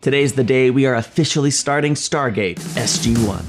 Today's the day we are officially starting Stargate SG-1.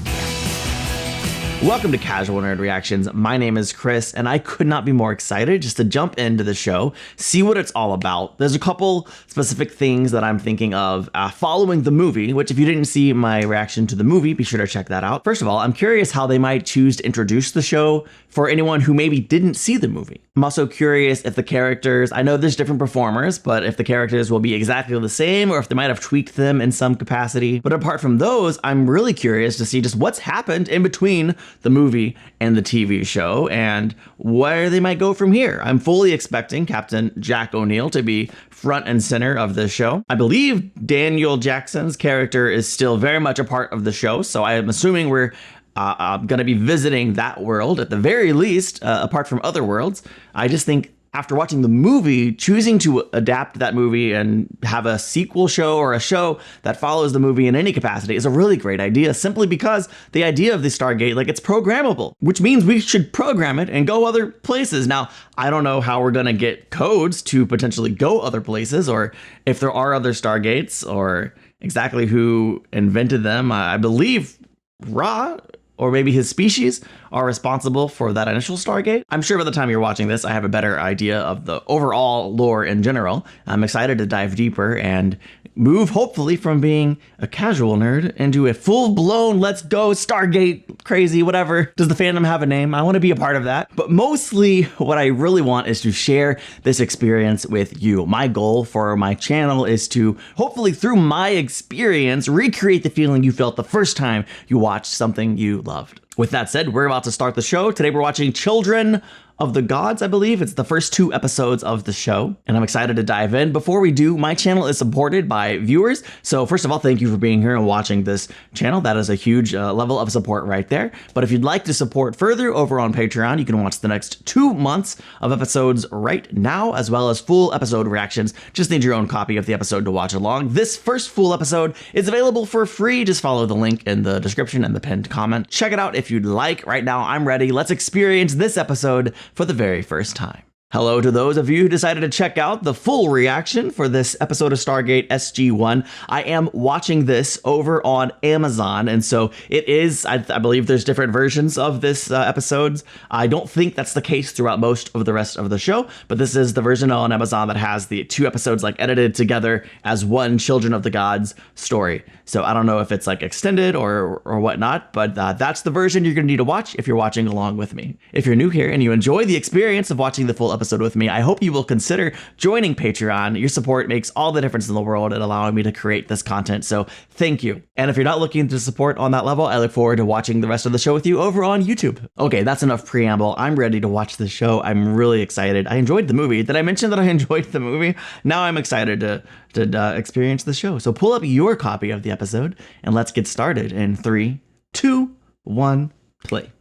Welcome to Casual Nerd Reactions. My name is Chris, and I could not be more excited just to jump into the show, see what it's all about. There's a couple specific things that I'm thinking of following the movie, which if you didn't see my reaction to the movie, be sure to check that out. First of all, I'm curious how they might choose to introduce the show for anyone who maybe didn't see the movie. I'm also curious if the characters, I know there's different performers, but if the characters will be exactly the same or if they might have tweaked them in some capacity. But apart from those, I'm really curious to see just what's happened in between the movie and the TV show and where they might go from here. I'm fully expecting Captain Jack O'Neill to be front and center of this show. I believe Daniel Jackson's character is still very much a part of the show, so I am assuming we're going to be visiting that world at the very least, apart from other worlds. I just think after watching the movie, choosing to adapt that movie and have a sequel show or a show that follows the movie in any capacity is a really great idea, simply because the idea of the Stargate, like, it's programmable, which means we should program it and go other places. Now, I don't know how we're going to get codes to potentially go other places, or if there are other Stargates, or exactly who invented them. I believe Ra, or maybe his species, are responsible for that initial Stargate. I'm sure by the time you're watching this, I have a better idea of the overall lore in general. I'm excited to dive deeper and move, hopefully, from being a casual nerd into a full-blown let's go Stargate crazy, whatever. Does the fandom have a name? I want to be a part of that. But mostly what I really want is to share this experience with you. My goal for my channel is to, hopefully through my experience, recreate the feeling you felt the first time you watched something you loved. With that said, we're about to start the show. Today we're watching Children of the Gods, I believe. It's the first 2 episodes of the show, and I'm excited to dive in. Before we do, my channel is supported by viewers. So first of all, thank you for being here and watching this channel. That is a huge level of support right there. But if you'd like to support further over on Patreon, you can watch the next 2 months of episodes right now, as well as full episode reactions. Just need your own copy of the episode to watch along. This first full episode is available for free. Just follow the link in the description and the pinned comment. Check it out if you'd like. Right now, I'm ready. Let's experience this episode for the very first time. Hello to those of you who decided to check out the full reaction for this episode of Stargate SG-1. I am watching this over on Amazon, and so it is, I believe there's different versions of this episodes. I don't think that's the case throughout most of the rest of the show, but this is the version on Amazon that has the 2 episodes like edited together as one Children of the Gods story. So I don't know if it's like extended or whatnot, but that's the version you're going to need to watch if you're watching along with me. If you're new here and you enjoy the experience of watching the full episode with me, I hope you will consider joining Patreon. Your support makes all the difference in the world in allowing me to create this content, so thank you. And if you're not looking to support on that level, I look forward to watching the rest of the show with you over on YouTube. Okay, that's enough preamble. I'm ready to watch the show. I'm really excited. I enjoyed the movie. Did I mention that I enjoyed the movie? Now I'm excited to experience the show. So pull up your copy of the episode and let's get started in 3, 2, 1, play.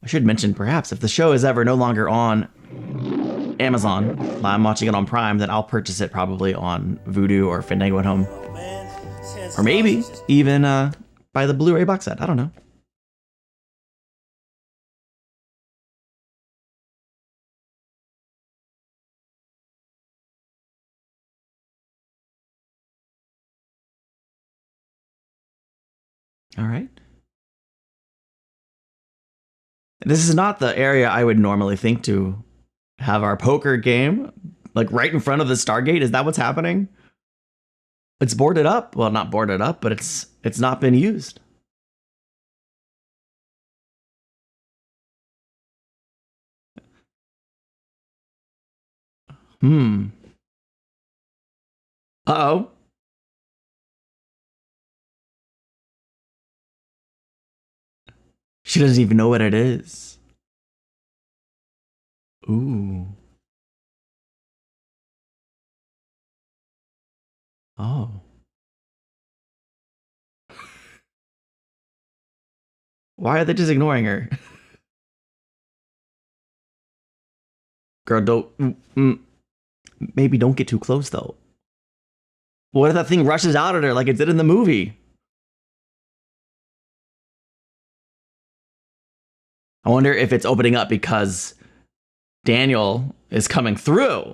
I should mention, perhaps, if the show is ever no longer on Amazon, I'm watching it on Prime, then I'll purchase it probably on Vudu or Fandango at home. Or maybe even buy the Blu-ray box set. I don't know. All right. This is not the area I would normally think to have our poker game, like right in front of the Stargate. Is that what's happening? It's boarded up. Well, not boarded up, but it's not been used. Uh-oh. She doesn't even know what it is. Ooh. Oh. Why are they just ignoring her? Girl, don't... maybe don't get too close, though. What if that thing rushes out at her like it did in the movie? I wonder if it's opening up because Daniel is coming through.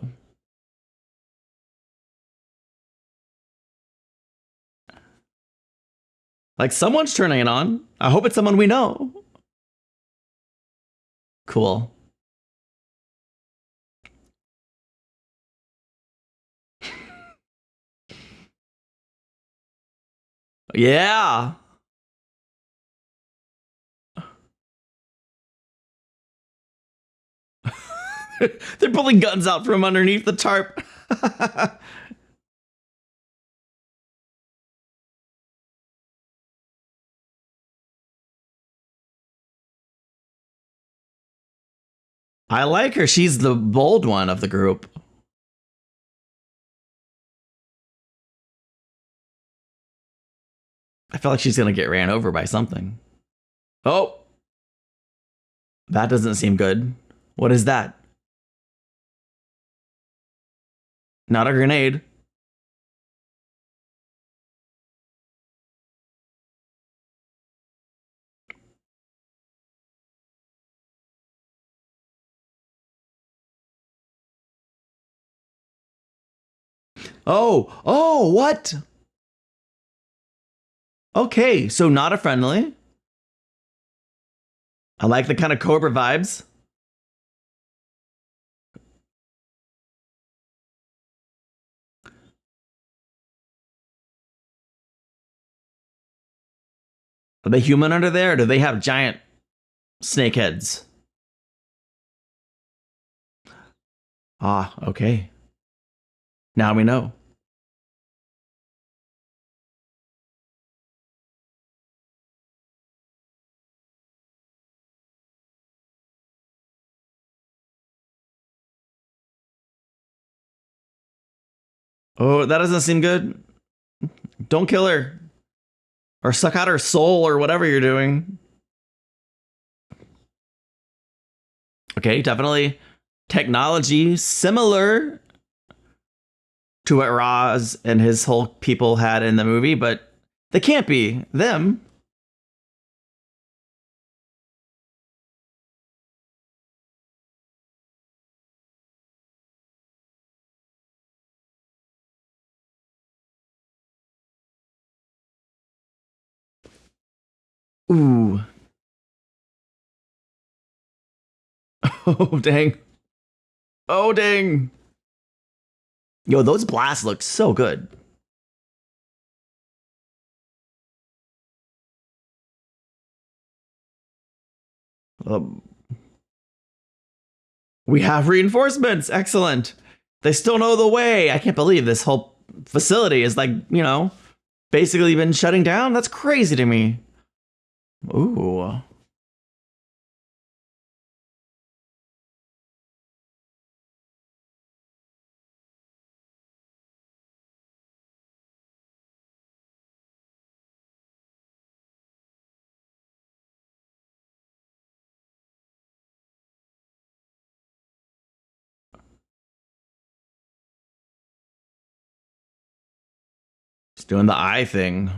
Like someone's turning it on. I hope it's someone we know. Cool. Yeah. They're pulling guns out from underneath the tarp. I like her. She's the bold one of the group. I feel like she's going to get ran over by something. Oh, that doesn't seem good. What is that? Not a grenade. Oh, what? Okay, so not a friendly. I like the kind of Cobra vibes. Are they human under there, or do they have giant snake heads? Ah, okay. Now we know. Oh, that doesn't seem good. Don't kill her. Or suck out her soul or whatever you're doing. Okay, definitely technology similar to what Roz and his whole people had in the movie, but they can't be them. Ooh. Oh, dang. Oh, dang. Yo, those blasts look so good. Um, we have reinforcements. Excellent. They still know the way. I can't believe this whole facility is like, basically been shutting down. That's crazy to me. Ooh. He's doing the eye thing.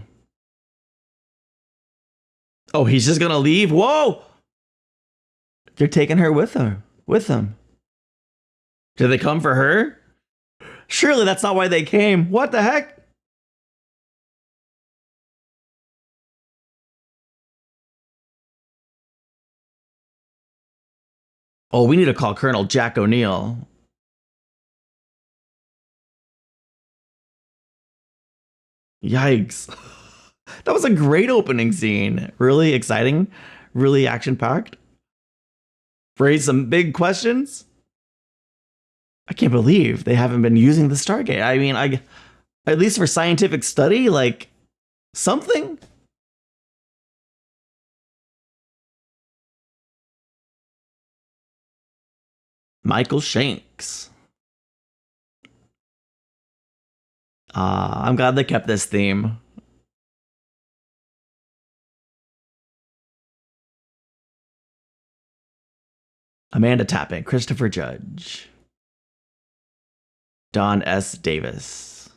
Oh, he's just gonna leave? Whoa! They're taking her with them. Did they come for her? Surely that's not why they came. What the heck? Oh, we need to call Colonel Jack O'Neill. Yikes. That was a great opening scene. Really exciting, really action packed. Raised some big questions. I can't believe they haven't been using the Stargate. I mean, at least for scientific study, like something. Michael Shanks. I'm glad they kept this theme. Amanda Tapping, Christopher Judge, Don S. Davis.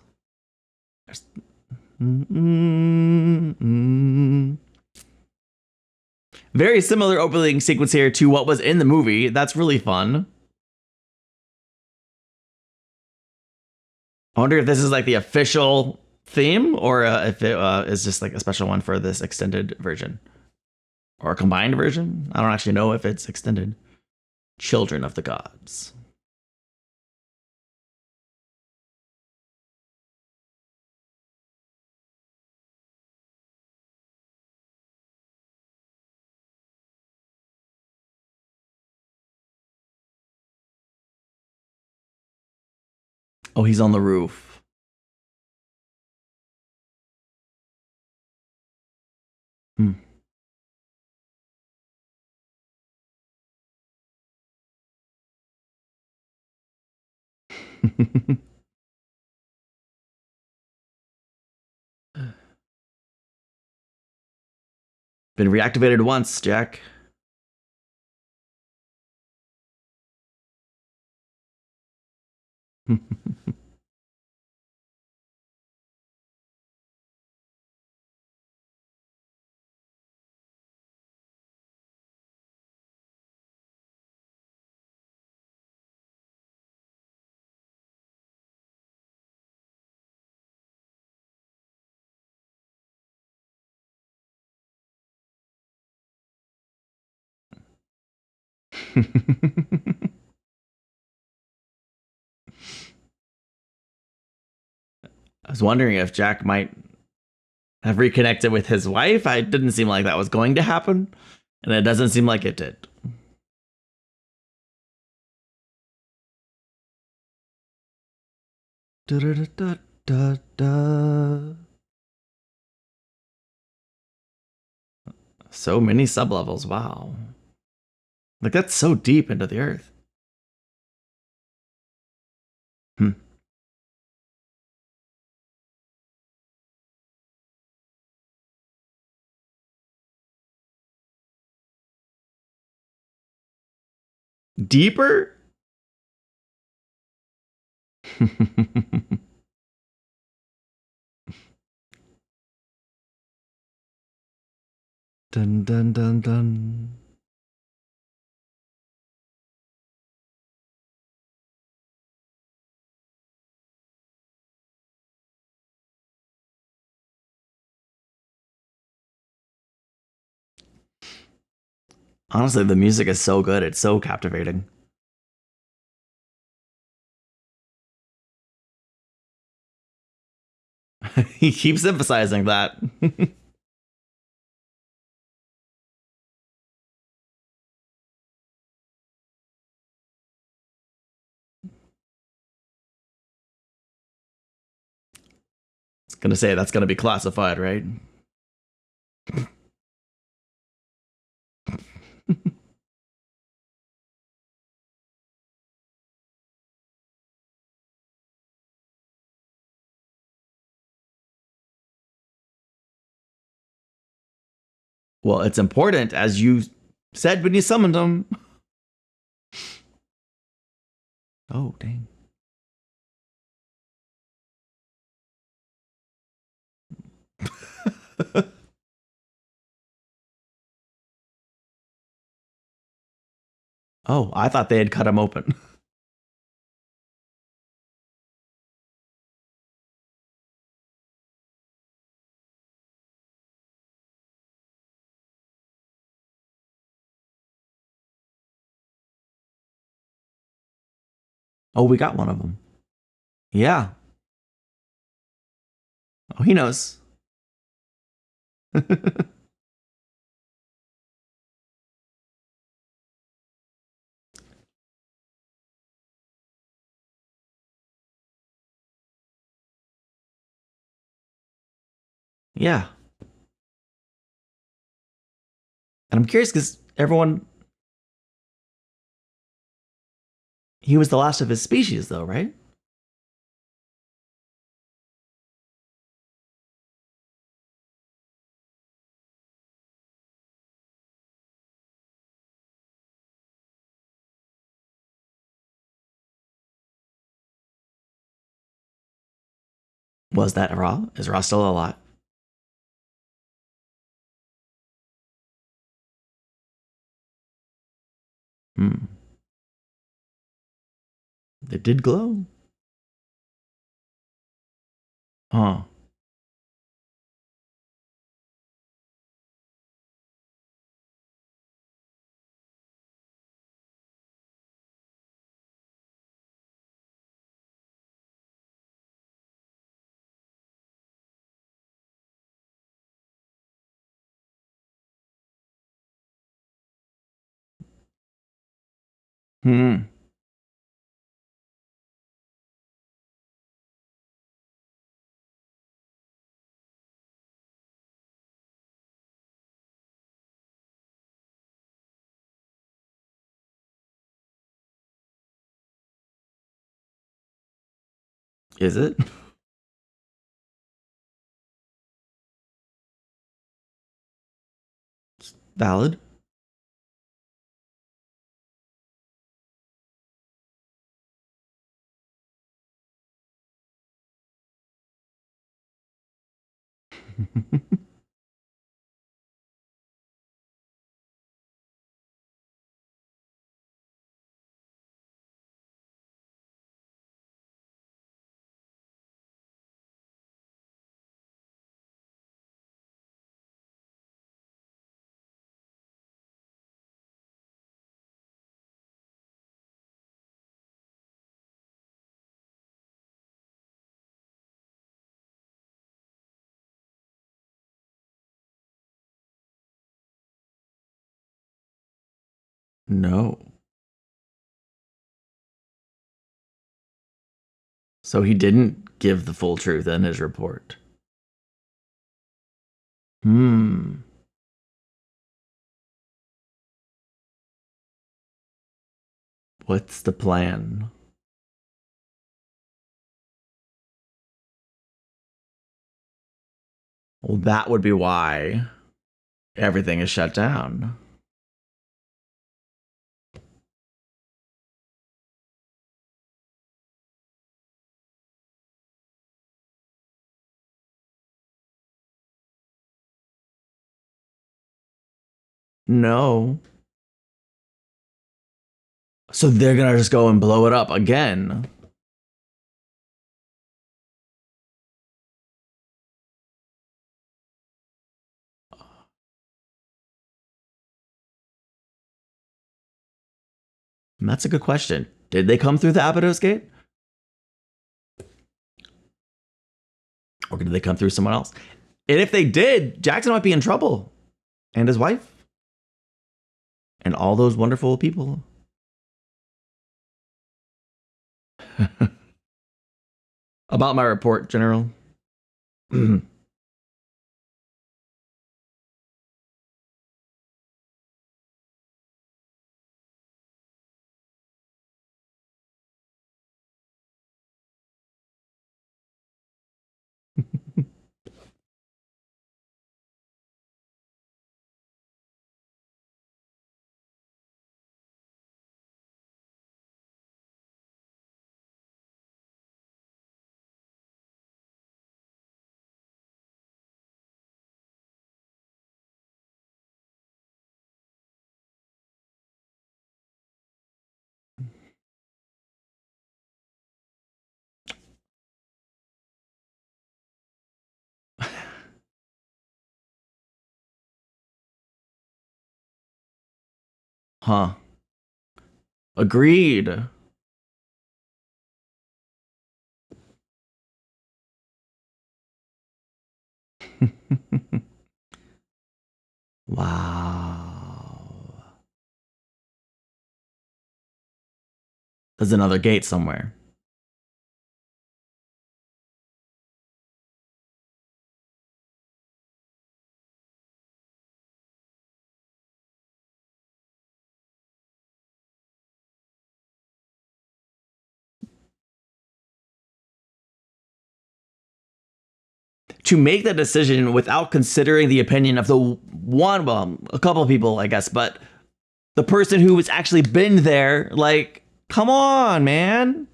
Very similar opening sequence here to what was in the movie. That's really fun. I wonder if this is like the official theme, or if it is just like a special one for this extended version or a combined version. I don't actually know if it's extended. Children of the Gods. Oh, he's on the roof. Hmm. Been reactivated once, Jack. I was wondering if Jack might have reconnected with his wife. I didn't seem like that was going to happen, and it doesn't seem like it did. Da, da, da, da, da. So many sublevels. Wow. Like, that's so deep into the earth. Hmm. Deeper? Dun dun dun dun. Honestly, the music is so good. It's so captivating. He keeps emphasizing that. I was gonna say that's gonna be classified, right? Well, it's important, as you said when you summoned him. Oh, dang. Oh, I thought they had cut him open. Oh, we got one of them. Yeah. Oh, he knows. Yeah. And I'm curious because everyone, he was the last of his species, though, right? Was that Ra? Is Ra still alive? Hmm. It did glow. Huh. Hmm. Is it valid? No. So he didn't give the full truth in his report. Hmm. What's the plan? Well, that would be why everything is shut down. No. So they're gonna just go and blow it up again. And that's a good question. Did they come through the Abydos gate? Or did they come through someone else? And if they did, Jackson might be in trouble. And his wife. And all those wonderful people. About my report, General. Huh. Agreed. Wow. There's another gate somewhere. To make that decision without considering the opinion of the one, well, a couple of people, I guess, but the person who has actually been there, like, come on, man.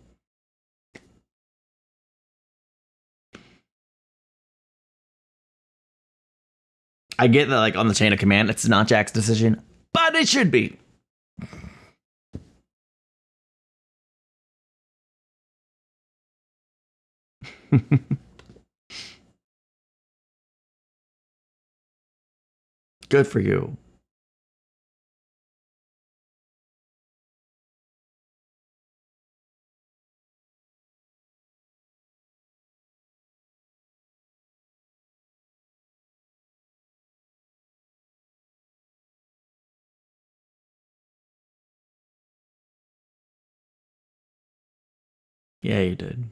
I get that, like, on the chain of command, it's not Jack's decision, but it should be. Good for you. Yeah, you did.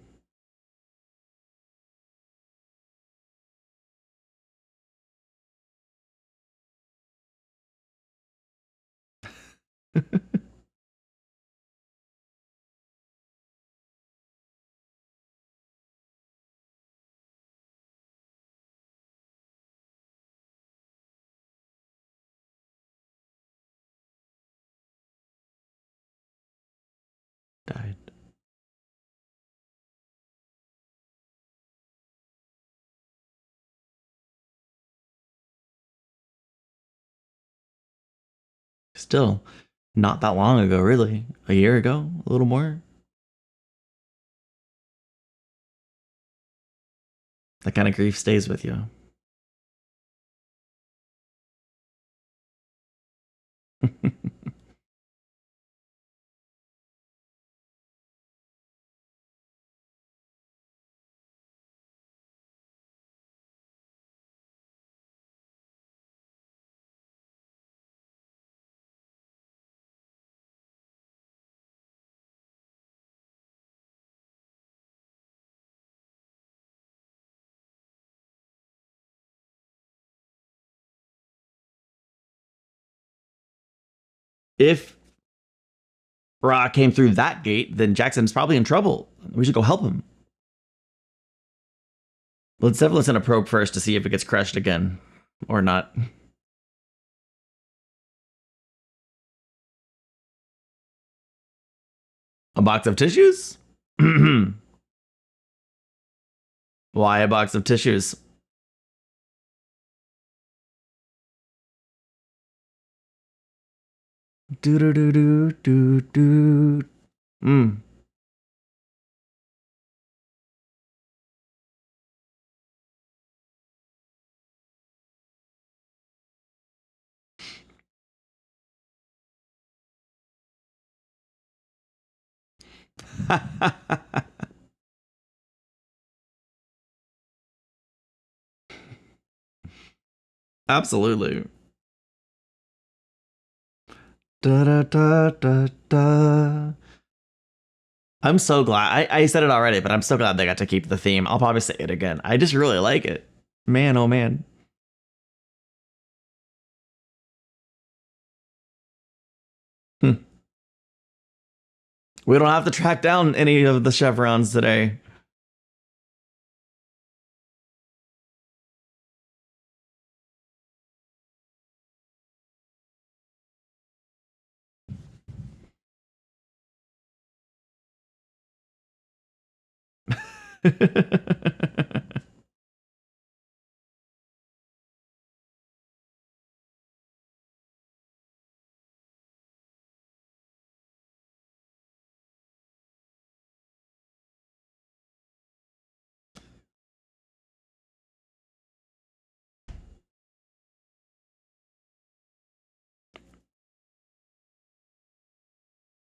Died. Still, not that long ago, really. A year ago, a little more. That kind of grief stays with you. If Ra came through that gate, then Jackson's probably in trouble. We should go help him. Let's definitely send a probe first to see if it gets crushed again or not. A box of tissues? Why a box of tissues? Do do do do do do. Mm. Absolutely. Da, da, da, da, da. I'm so glad. I said it already, but I'm so glad they got to keep the theme. I'll probably say it again. I just really like it. Man, oh man. Hmm. We don't have to track down any of the chevrons today.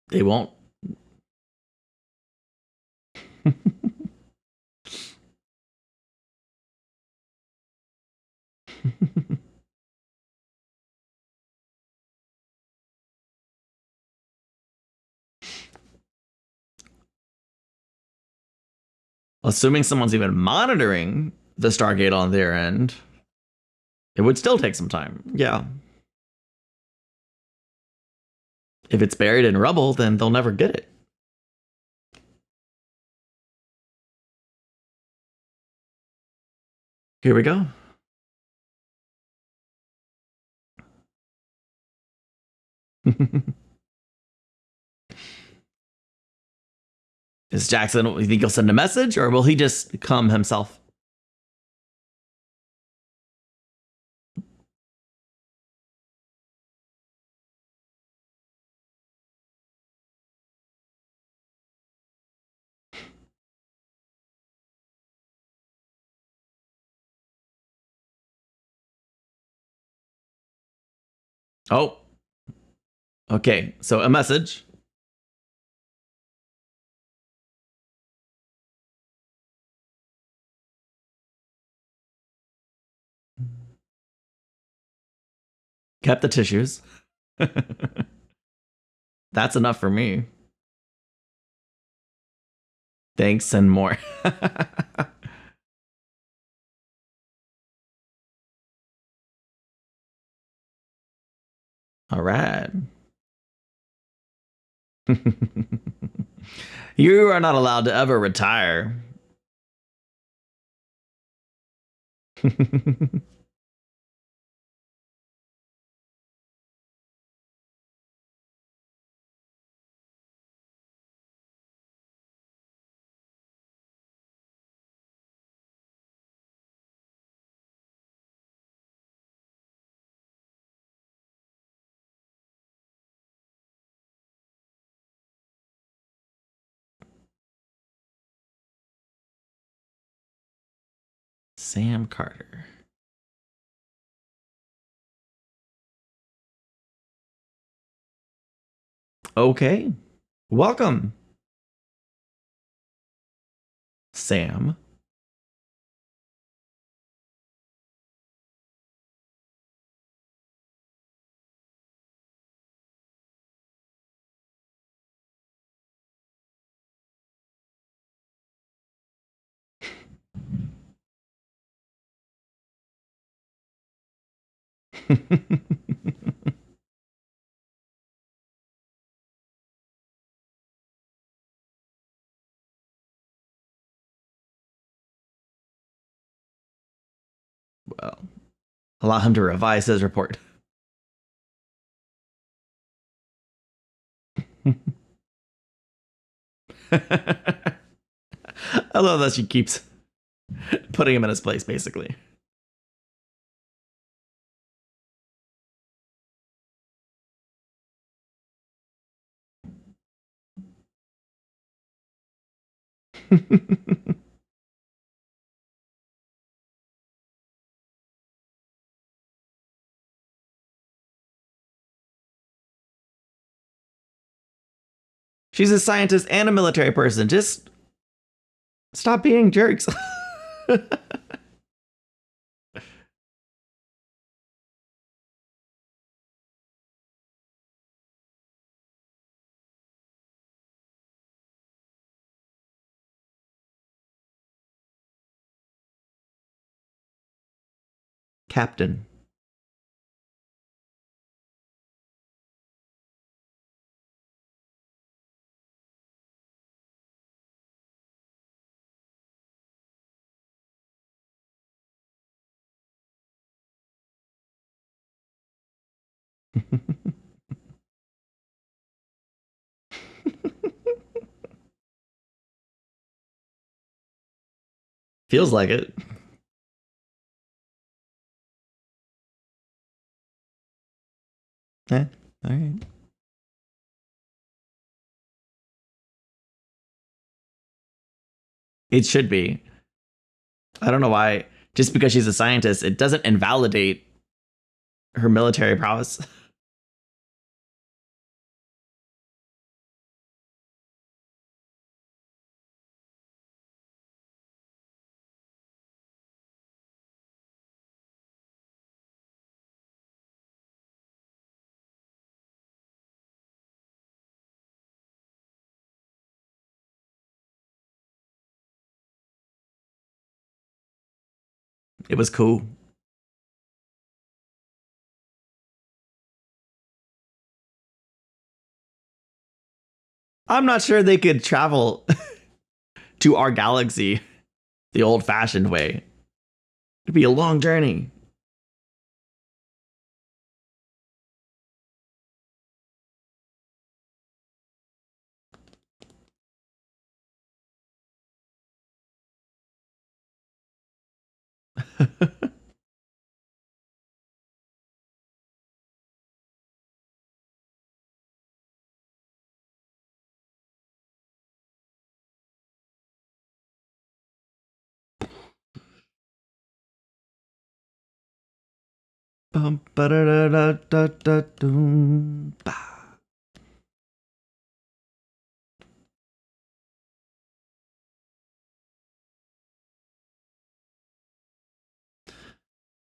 They won't. Assuming someone's even monitoring the Stargate on their end, it would still take some time. Yeah. If it's buried in rubble, then they'll never get it. Here we go. Is Jackson, you think he'll send a message or will he just come himself? Oh, okay. So a message. Kept the tissues. That's enough for me. Thanks and more. All right. You are not allowed to ever retire. Sam Carter. Okay. Welcome, Sam. Well, allow him to revise his report. I love that she keeps putting him in his place, basically. She's a scientist and a military person. Just stop being jerks. Captain. Feels like it. Eh, all right. It should be. I don't know why. Just because she's a scientist, it doesn't invalidate her military prowess. It was cool. I'm not sure they could travel to our galaxy the old fashioned way. It'd be a long journey. Bum, ba-da-da-da-da-da-doom, bah.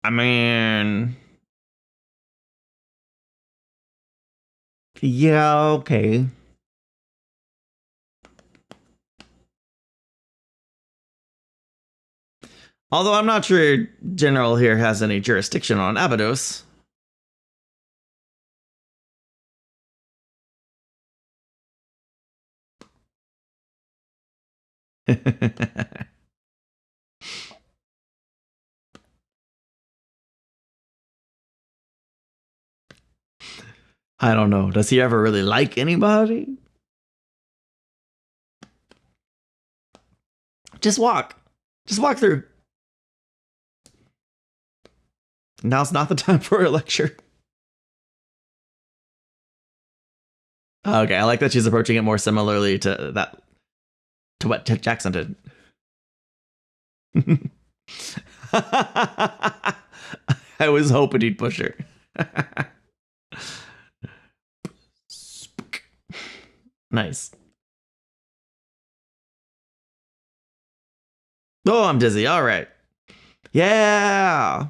I mean, yeah, okay. Although I'm not sure General here has any jurisdiction on Abydos. I don't know. Does he ever really like anybody? Just walk. Just walk through. Now's not the time for a lecture. Okay, I like that she's approaching it more similarly to what Jackson did. I was hoping he'd push her. Nice. Oh, I'm dizzy. All right. Yeah.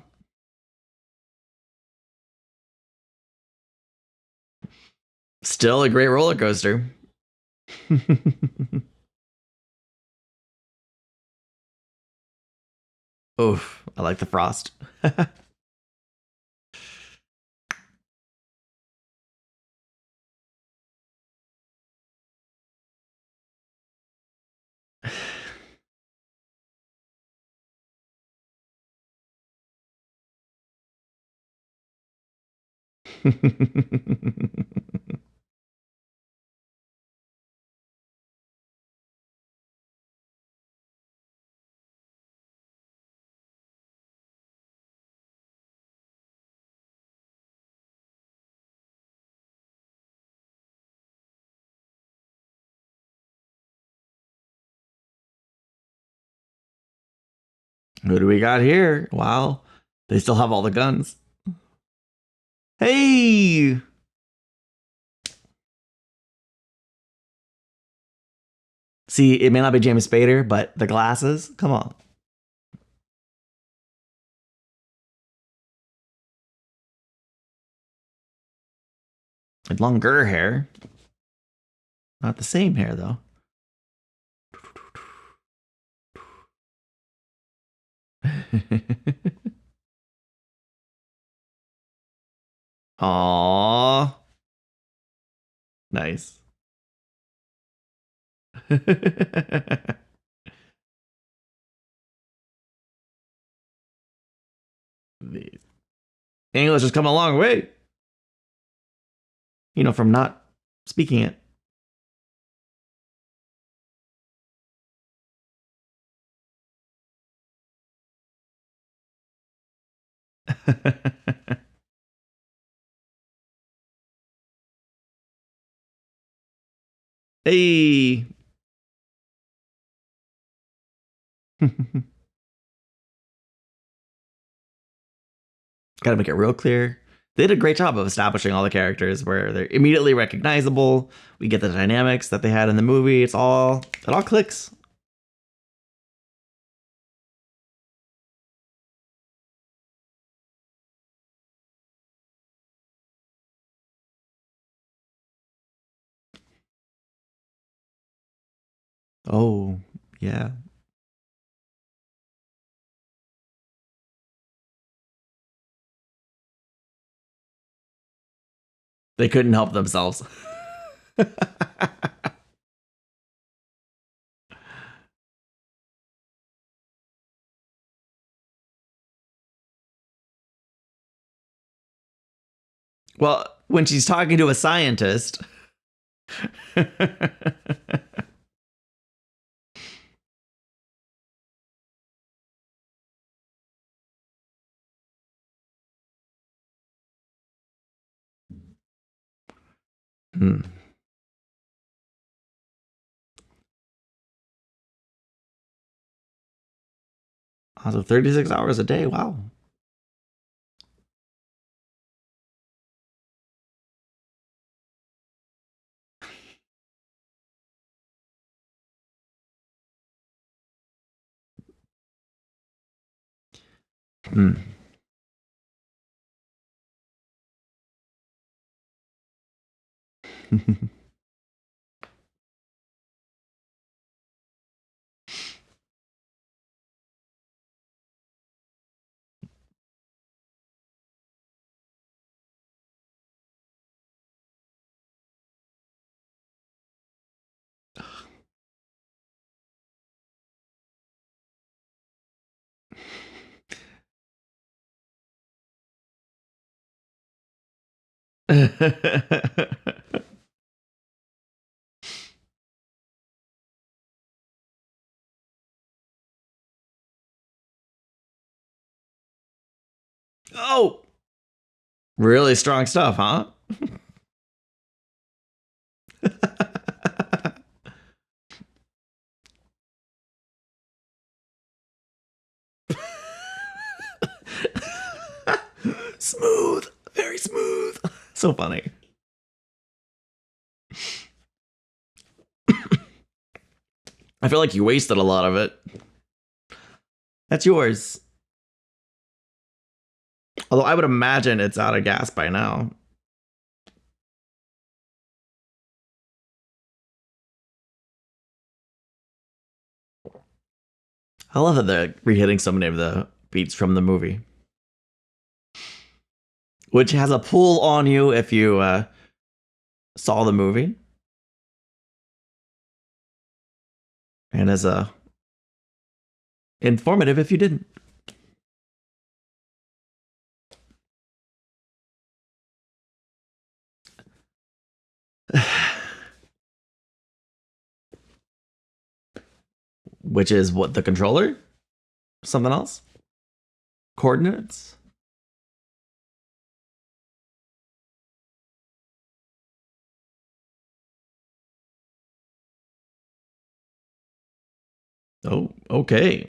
Still a great roller coaster. Oof, I like the frost. Who do we got here? Wow. They still have all the guns. Hey! See, it may not be James Spader, but the glasses? Come on. Like longer hair. Not the same hair, though. Aww. Nice. The English has come a long way. You know, from not speaking it. Hey. Gotta make it real clear. They did a great job of establishing all the characters where they're immediately recognizable. We get the dynamics that they had in the movie. It all clicks. Oh, yeah. They couldn't help themselves. Well, when she's talking to a scientist. Hmm. Also, 36 hours a day. Wow. Hmm. Oh, really strong stuff, huh? Smooth, very smooth. So funny. I feel like you wasted a lot of it. That's yours. Although I would imagine it's out of gas by now. I love that they're re-hitting so many of the beats from the movie, which has a pull on you if you saw the movie, and as a informative if you didn't. Which is what, the controller? Something else? Coordinates? Oh, okay.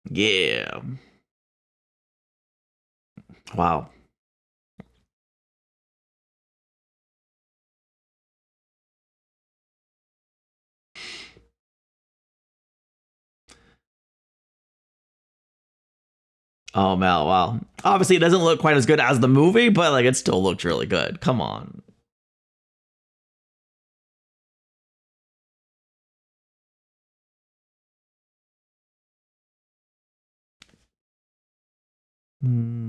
Yeah. Wow. Oh man, wow. Obviously, it doesn't look quite as good as the movie, but like it still looked really good. Come on. Hmm.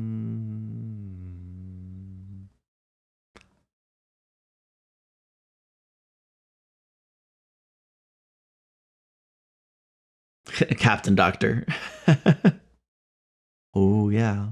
Captain Doctor. Oh yeah.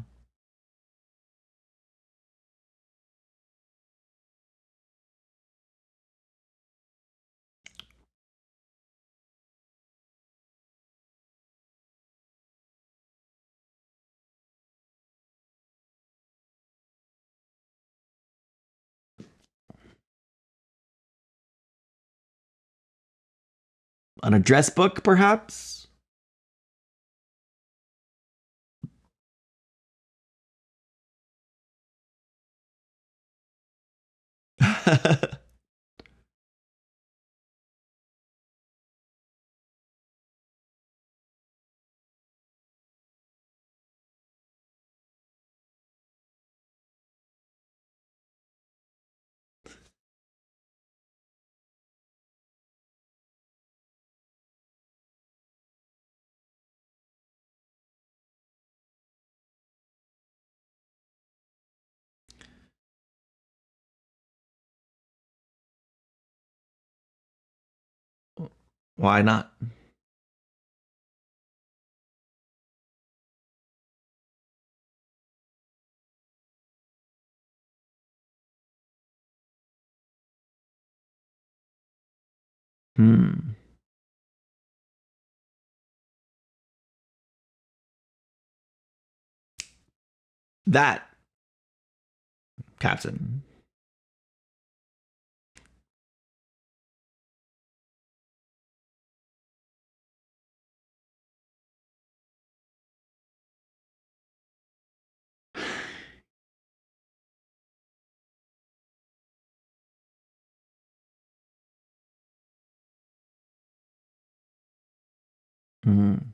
An address book, perhaps. Why not? Hmm. That, Captain. Mhm.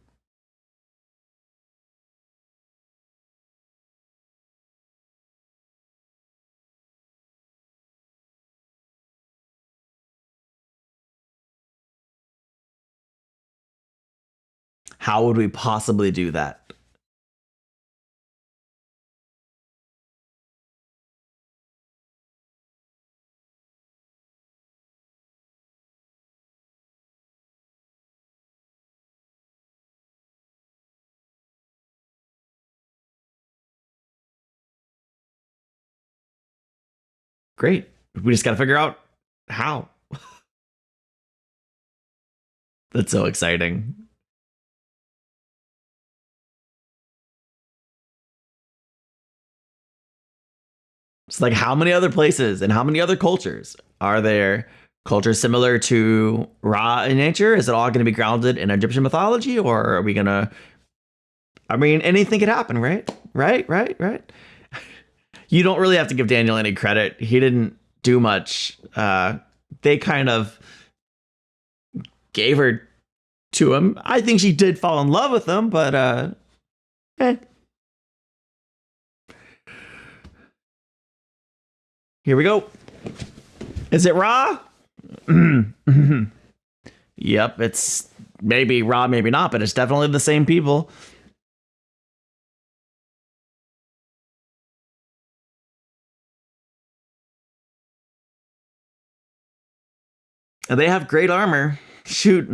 How would we possibly do that? Great. We just got to figure out how. That's so exciting. It's like how many other places and how many other cultures are there? Cultures similar to Ra in nature? Is it all going to be grounded in Egyptian mythology, or are we gonna? I mean, anything could happen, right? Right. You don't really have to give Daniel any credit. He didn't do much. They kind of gave her to him. I think she did fall in love with him, but eh. Here we go. Is it Ra? Yep, it's maybe Ra, maybe not, but it's definitely the same people. And they have great armor. Shoot.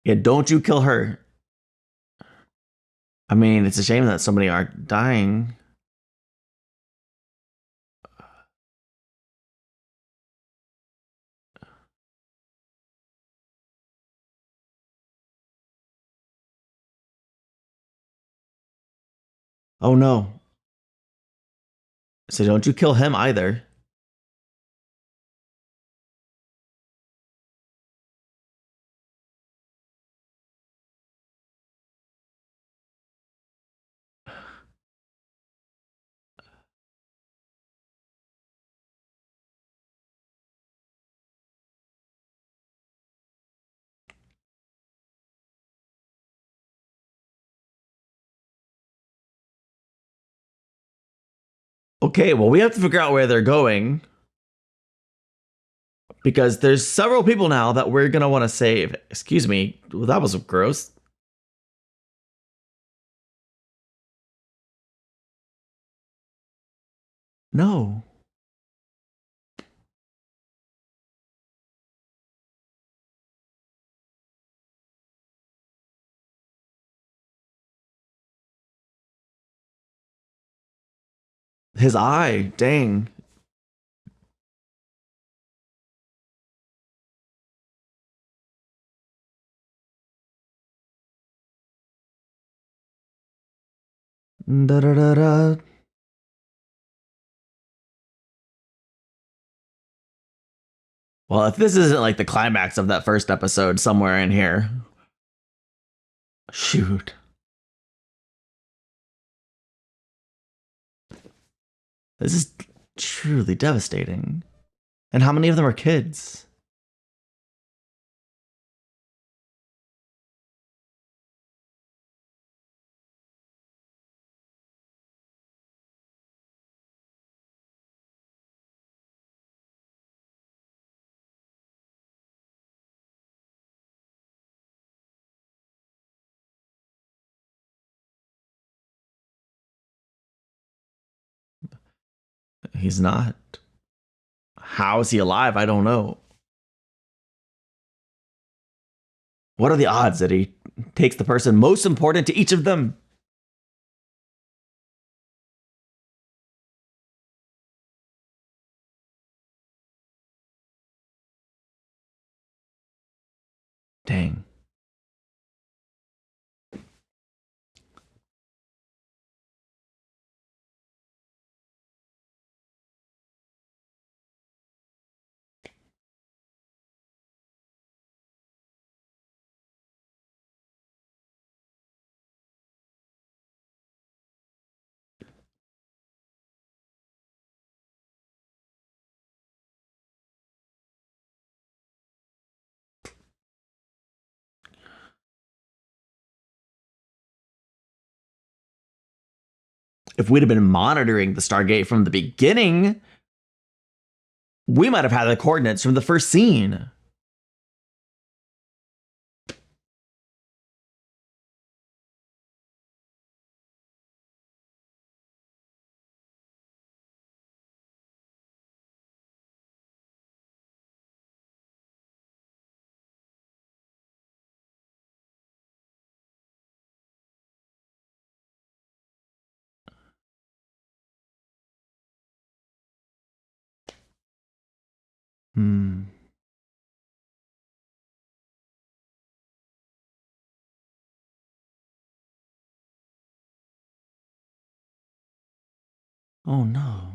Yeah, don't you kill her. I mean, it's a shame that so many are dying. Oh no. So don't you kill him either. Okay, well, we have to figure out where they're going because there's several people now that we're gonna want to save. Excuse me. Well, that was gross. No. His eye. Dang. Da da da da. Well, if this isn't like the climax of that first episode somewhere in here. Shoot. This is truly devastating. And how many of them are kids? He's not. How is he alive? I don't know. What are the odds that he takes the person most important to each of them? Dang. if we'd have been monitoring the Stargate from the beginning, we might have had the coordinates from the first scene. Hmm. Oh no.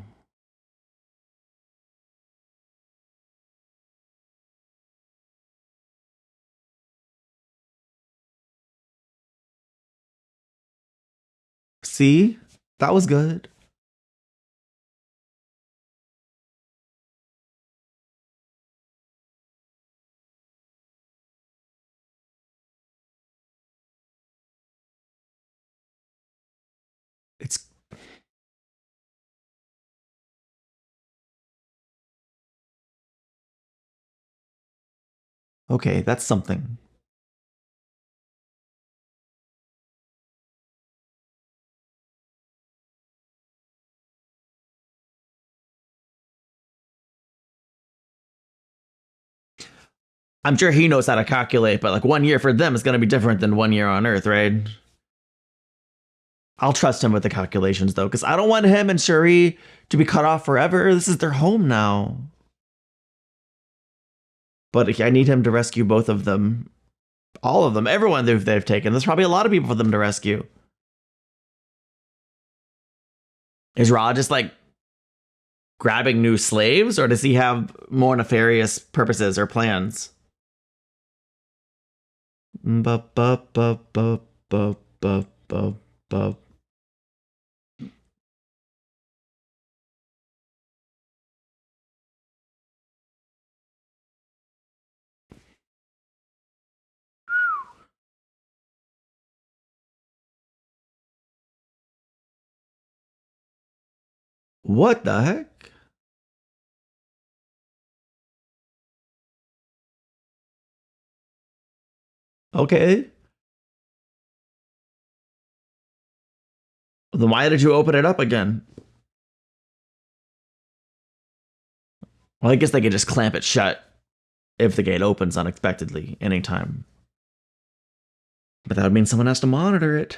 See? That was good. It's okay, that's something. I'm sure he knows how to calculate, but like 1 year for them is going to be different than 1 year on Earth, right? I'll trust him with the calculations though, because I don't want him and Shuri to be cut off forever. This is their home now. But I need him to rescue both of them. All of them. Everyone they've taken. There's probably a lot of people for them to rescue. Is Ra just like grabbing new slaves, or does he have more nefarious purposes or plans? Bup, bup, bup, bup, bup, bup, bup, bup. What the heck? Okay. Then why did you open it up again? Well, I guess they could just clamp it shut if the gate opens unexpectedly anytime. But that would mean someone has to monitor it.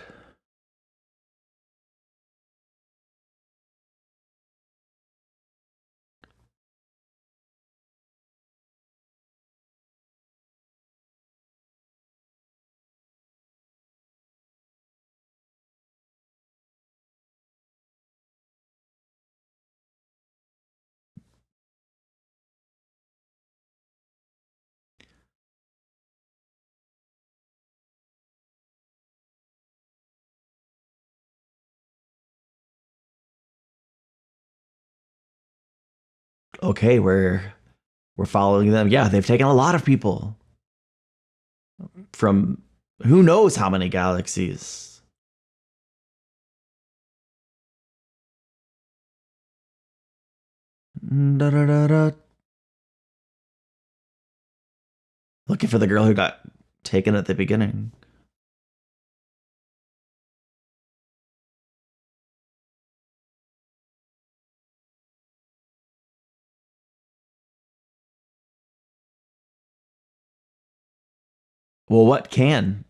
Okay, we're following them. Yeah, they've taken a lot of people from who knows how many galaxies. Da, da, da, da. Looking for the girl who got taken at the beginning. Well, what can?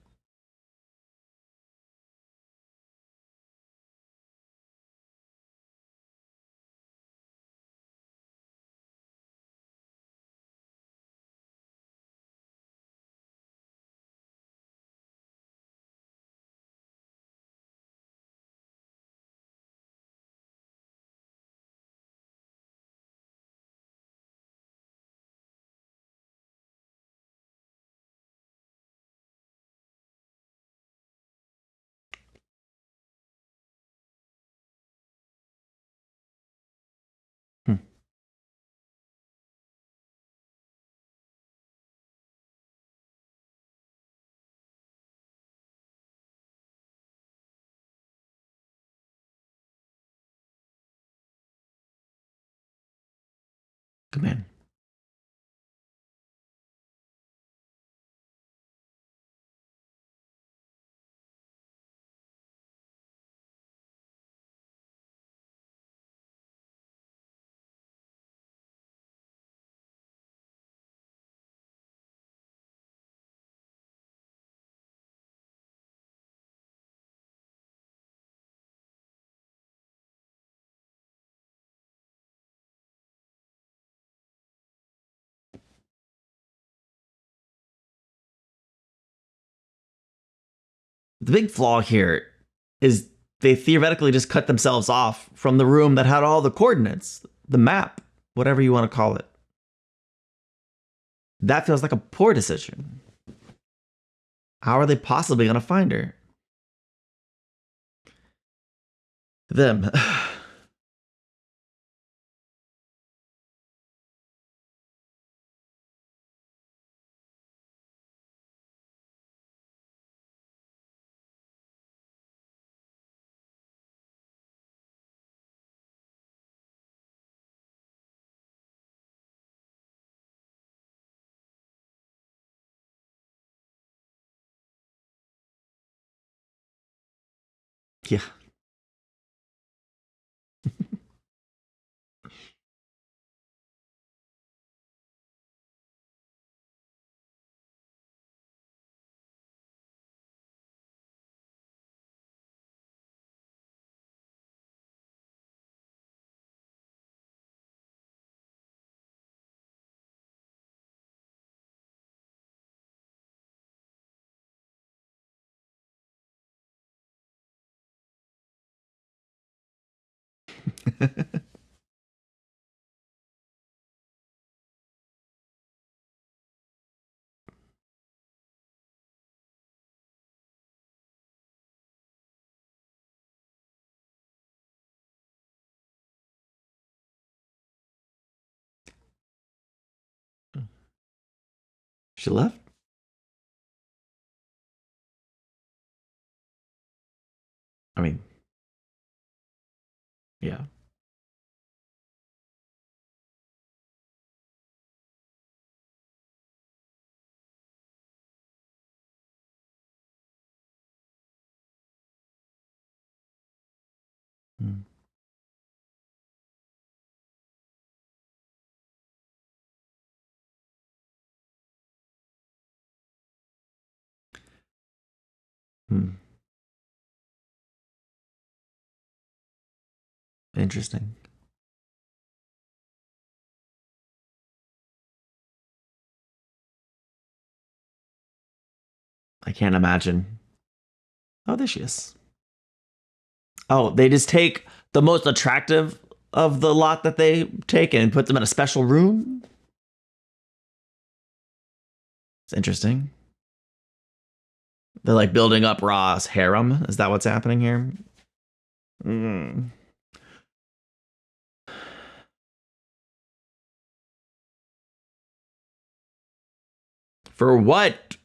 Come in. The big flaw here is they theoretically just cut themselves off from the room that had all the coordinates, the map, whatever you want to call it. That feels like a poor decision. How are they possibly going to find her? Them. Yeah. She left? I mean, yeah. Hmm. Hmm. Interesting. I can't imagine. Oh, there she is. Oh, they just take the most attractive of the lot that they take and put them in a special room? It's interesting. They're like building up Ra's harem. Is that what's happening here? Mm. For what?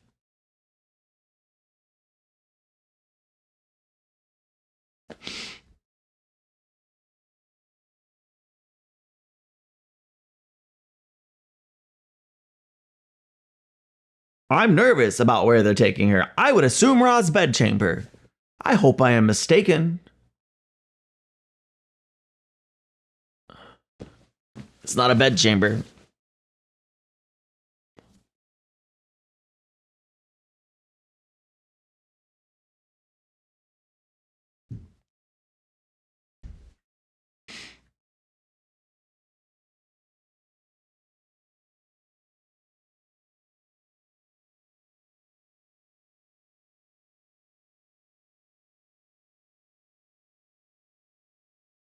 I'm nervous about where they're taking her. I would assume Ra's bedchamber. I hope I am mistaken. It's not a bedchamber.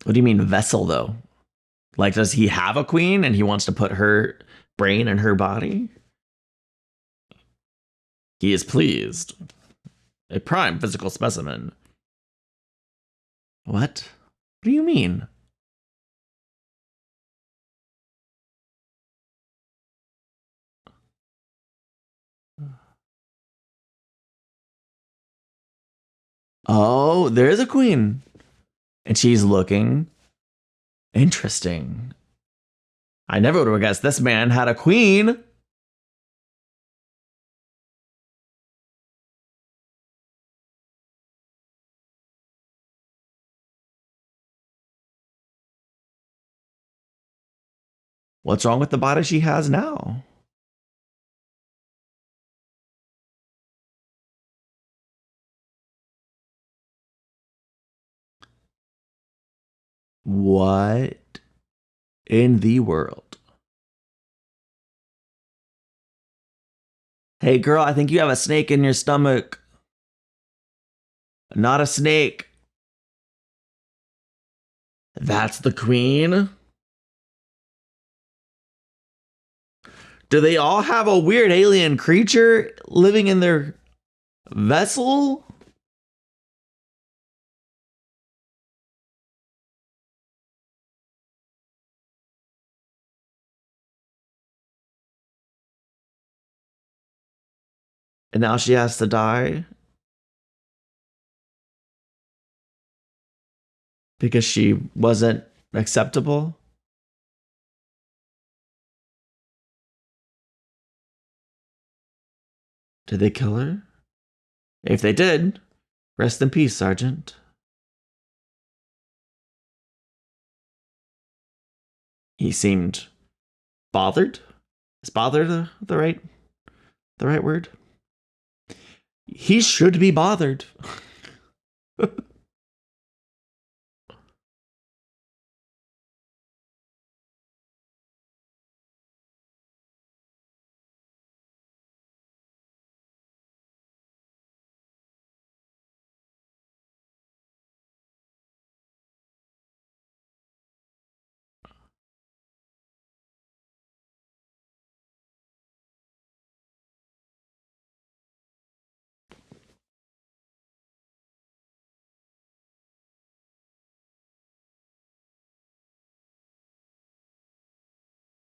What do you mean vessel though? Like, does he have a queen and he wants to put her brain in her body? He is pleased. A prime physical specimen. What? What do you mean? Oh, there is a queen. And she's looking interesting. I never would have guessed this man had a queen. What's wrong with the body she has now? What in the world? Hey girl, I think you have a snake in your stomach. Not a snake. That's the queen? Do they all have a weird alien creature living in their vessel? And now she has to die because she wasn't acceptable? Did they kill her? If they did, rest in peace, Sergeant. He seemed bothered. Is bothered the right word? He should be bothered.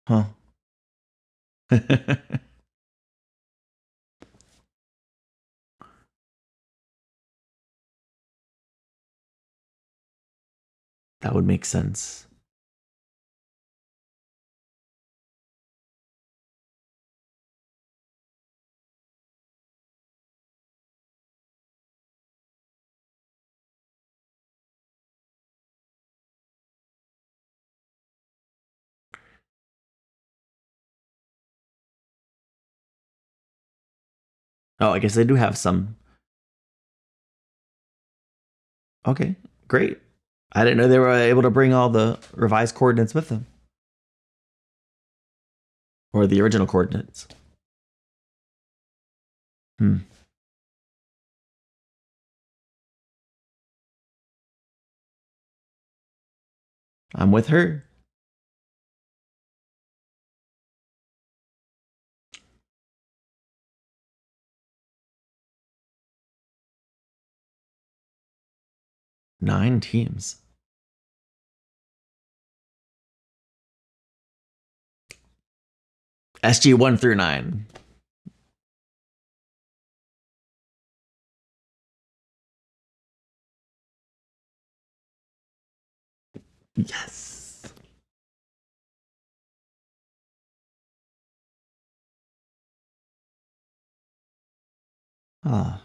Huh. That would make sense. Oh, I guess they do have some. Okay, great. I didn't know they were able to bring all the revised coordinates with them. Or the original coordinates. Hmm. I'm with her. Nine teams. SG-1 through 9. Yes. Ah.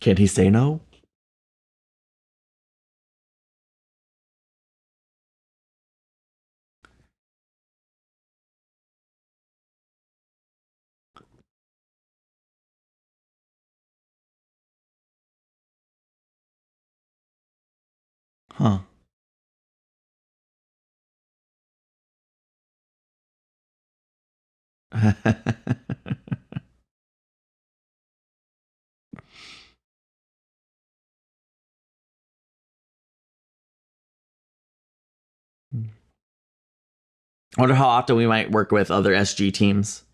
Can he say no? Huh. I wonder how often we might work with other SG teams.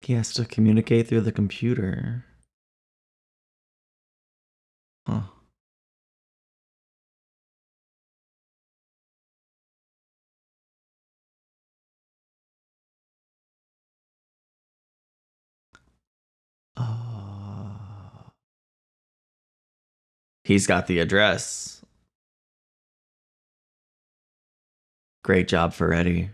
He has to communicate through the computer. Huh. He's got the address. Great job, Ferretti.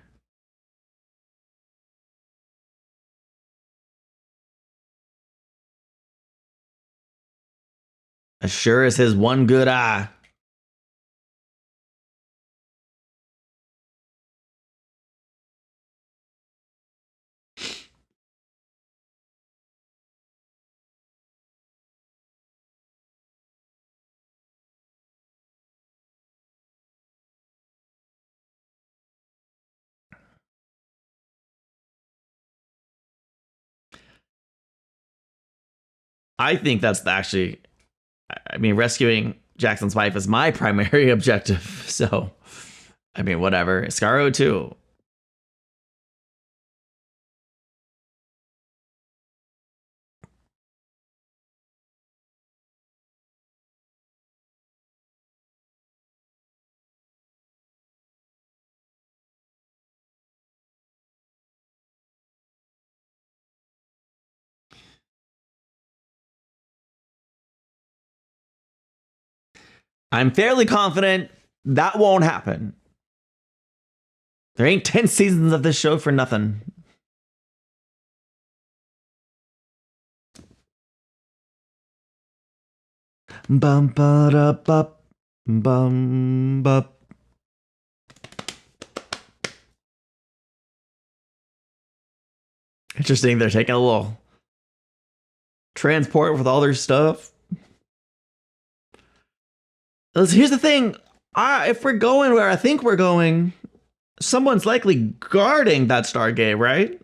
As sure as his one good eye. I think that's actually, I mean, rescuing Jackson's wife is my primary objective. So, I mean, whatever. Scarro, too. I'm fairly confident that won't happen. There ain't 10 seasons of this show for nothing. Bum ba da bup, bum bup. Interesting, they're taking a little transport with all their stuff. Here's the thing. If we're going where I think we're going, someone's likely guarding that Stargate, right?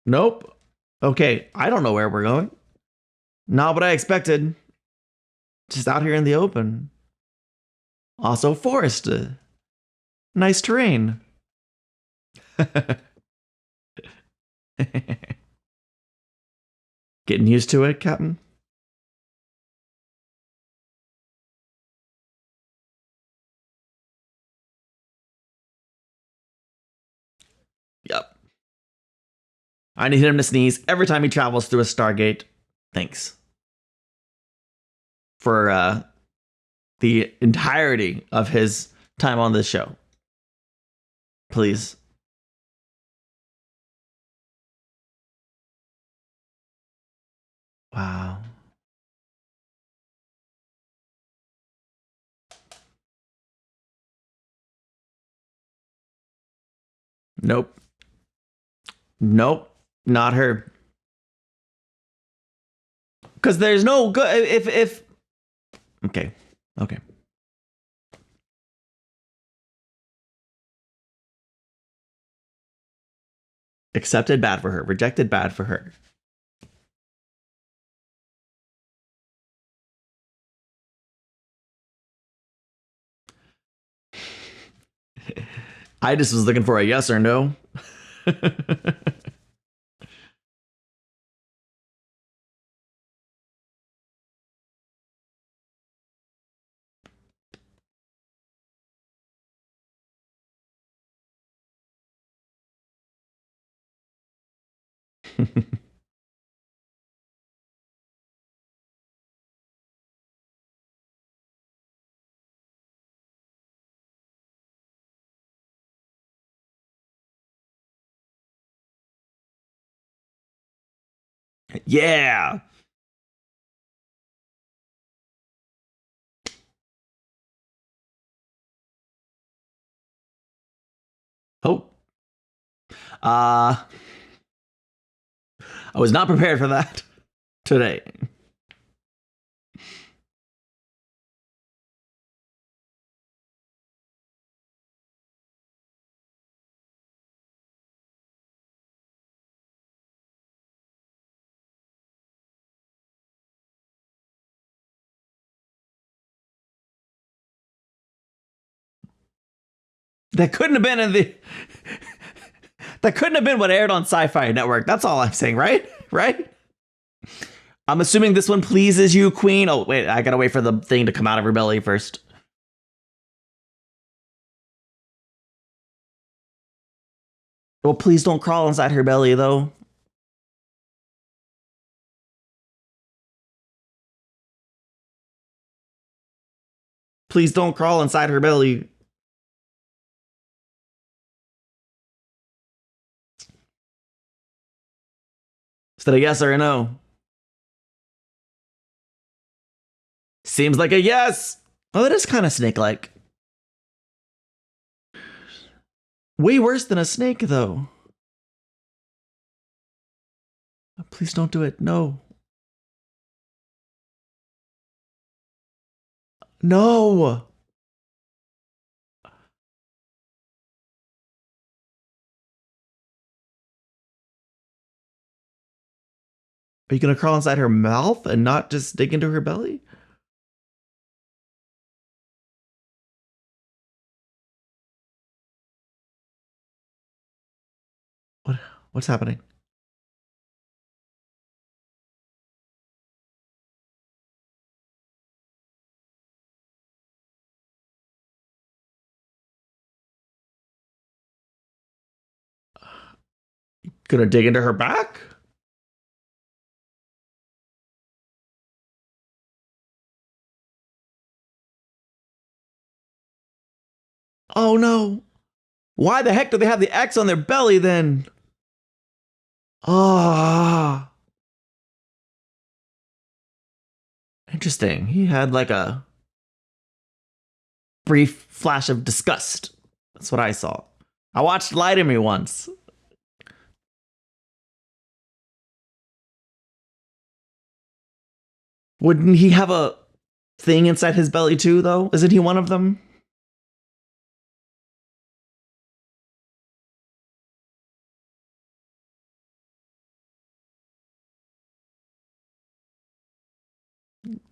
Nope. Okay, I don't know where we're going. Not what I expected. Just out here in the open. Also forest. Nice terrain. Getting used to it, Captain? Yep. I need him to sneeze every time he travels through a Stargate. Thanks. For the entirety of his time on this show. Please. Wow. Nope. Nope. Not her. Because there's no good if okay. Okay. Accepted, bad for her. Rejected, bad for her. I just was looking for a yes or no. Yeah. Oh. I was not prepared for that today. That couldn't have been in the that couldn't have been what aired on Sci-Fi Network. That's all I'm saying, right? Right? I'm assuming this one pleases you, Queen. Oh, wait, I gotta wait for the thing to come out of her belly first. Well, please don't crawl inside her belly, though. Please don't crawl inside her belly. Is that a yes or a no? Seems like a yes. Oh, that is kind of snake-like. Way worse than a snake, though. Please don't do it. No. No. Are you going to crawl inside her mouth and not just dig into her belly? What? What's happening? Gonna dig into her back? Oh no. Why the heck do they have the X on their belly then? Ah. Interesting. He had like a brief flash of disgust. That's what I saw. I watched Lie to Me once. Wouldn't he have a thing inside his belly too, though? Isn't he one of them?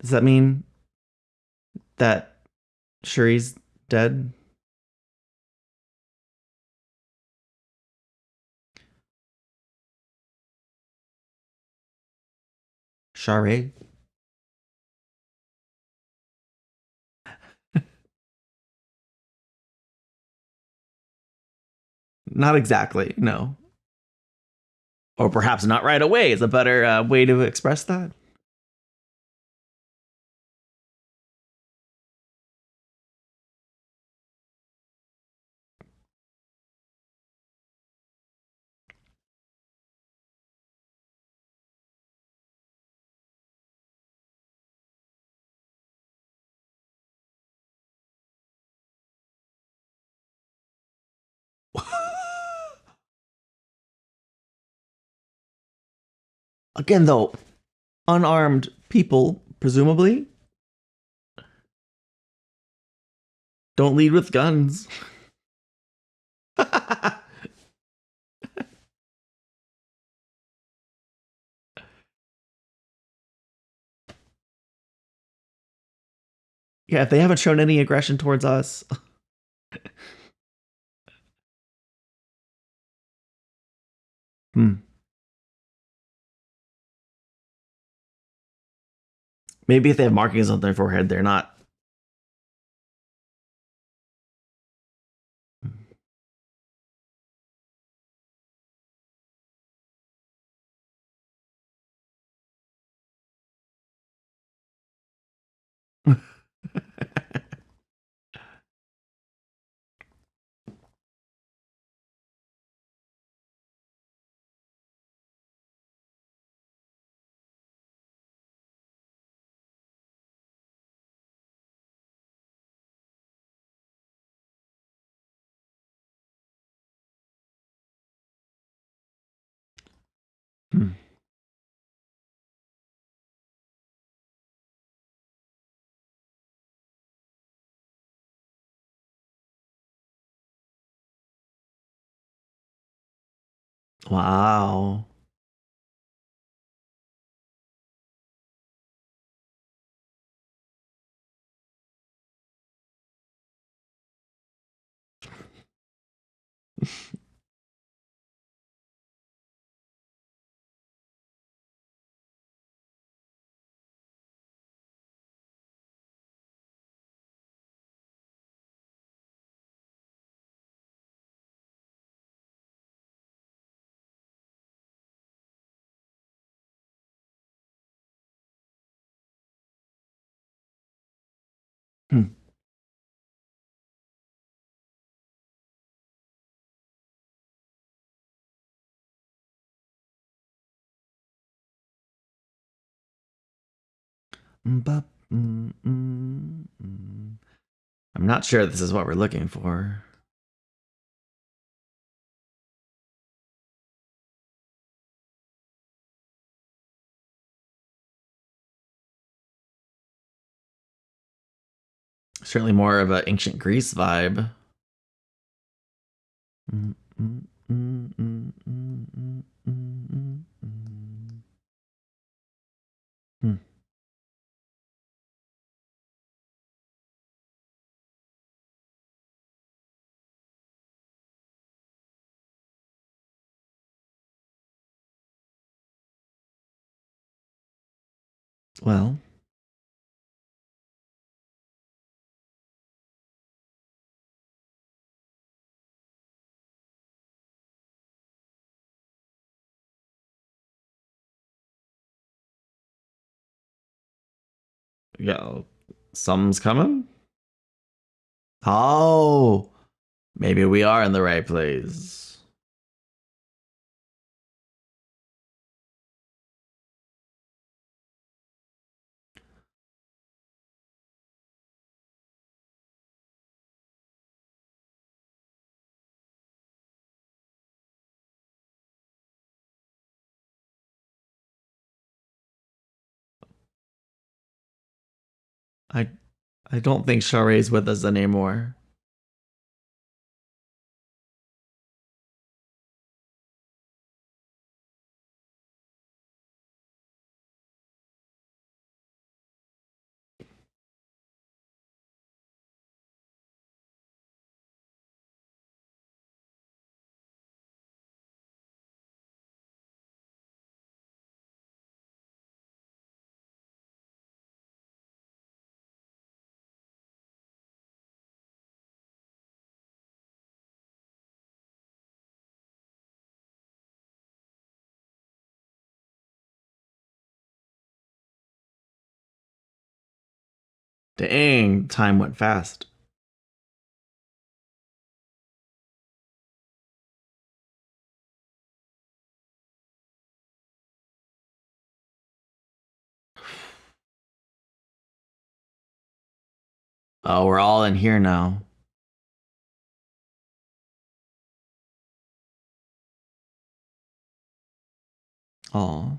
Does that mean that Shuri's dead? Shari? Not exactly, no. Or perhaps not right away is a better way to express that. Again, though, unarmed people, presumably, don't lead with guns. Yeah, if they haven't shown any aggression towards us. Hmm. Maybe if they have markings on their forehead, they're not. Hmm. Wow. I'm not sure this is what we're looking for. Certainly more of an ancient Greece vibe. Hmm. Well, yeah, something's coming. Oh, maybe we are in the right place. I I don't think Share's with us anymore. Dang, time went fast. Oh, we're all in here now. Oh.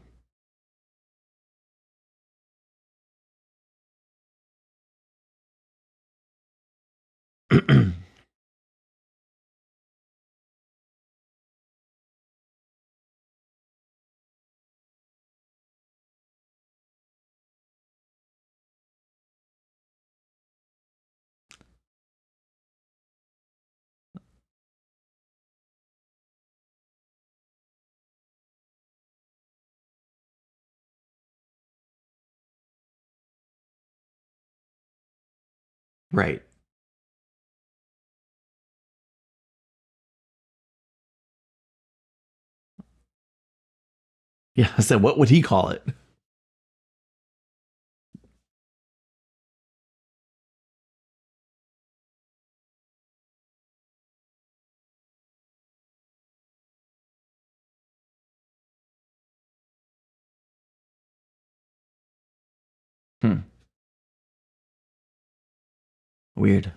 Right. Yeah, I said, what would he call it? Hmm. Weird.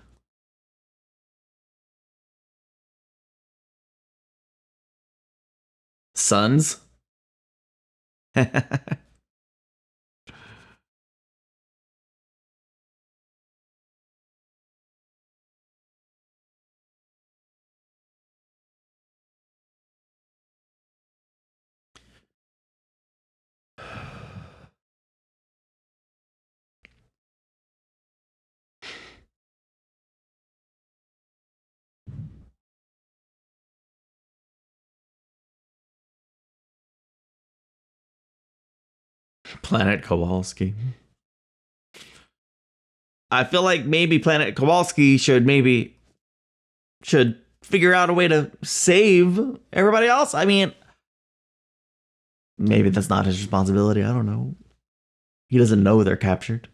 Sons? Planet Kowalski. I feel like maybe Planet Kowalski should figure out a way to save everybody else. I mean, maybe that's not his responsibility. I don't know. He doesn't know they're captured.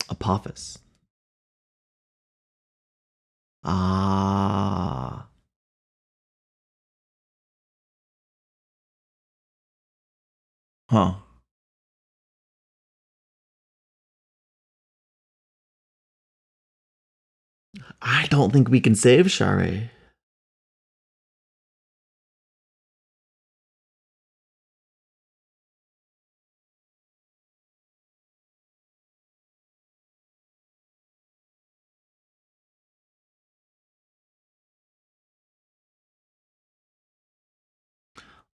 Apophis. Ah. Huh. I don't think we can save Shari.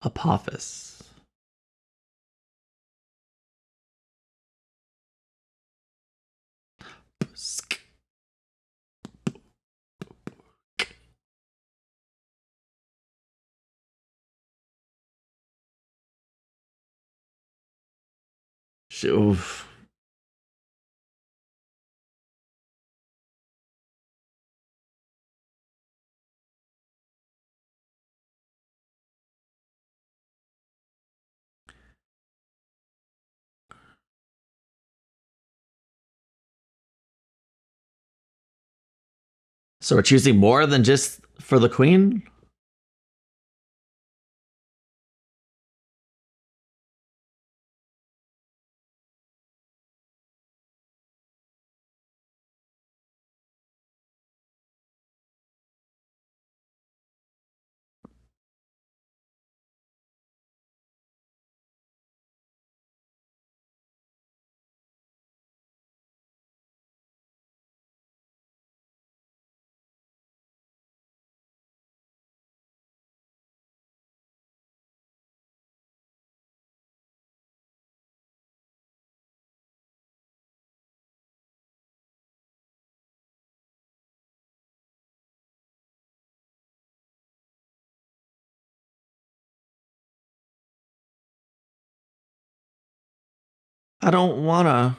Apophis. Oof. So we're choosing more than just for the queen? I don't wanna.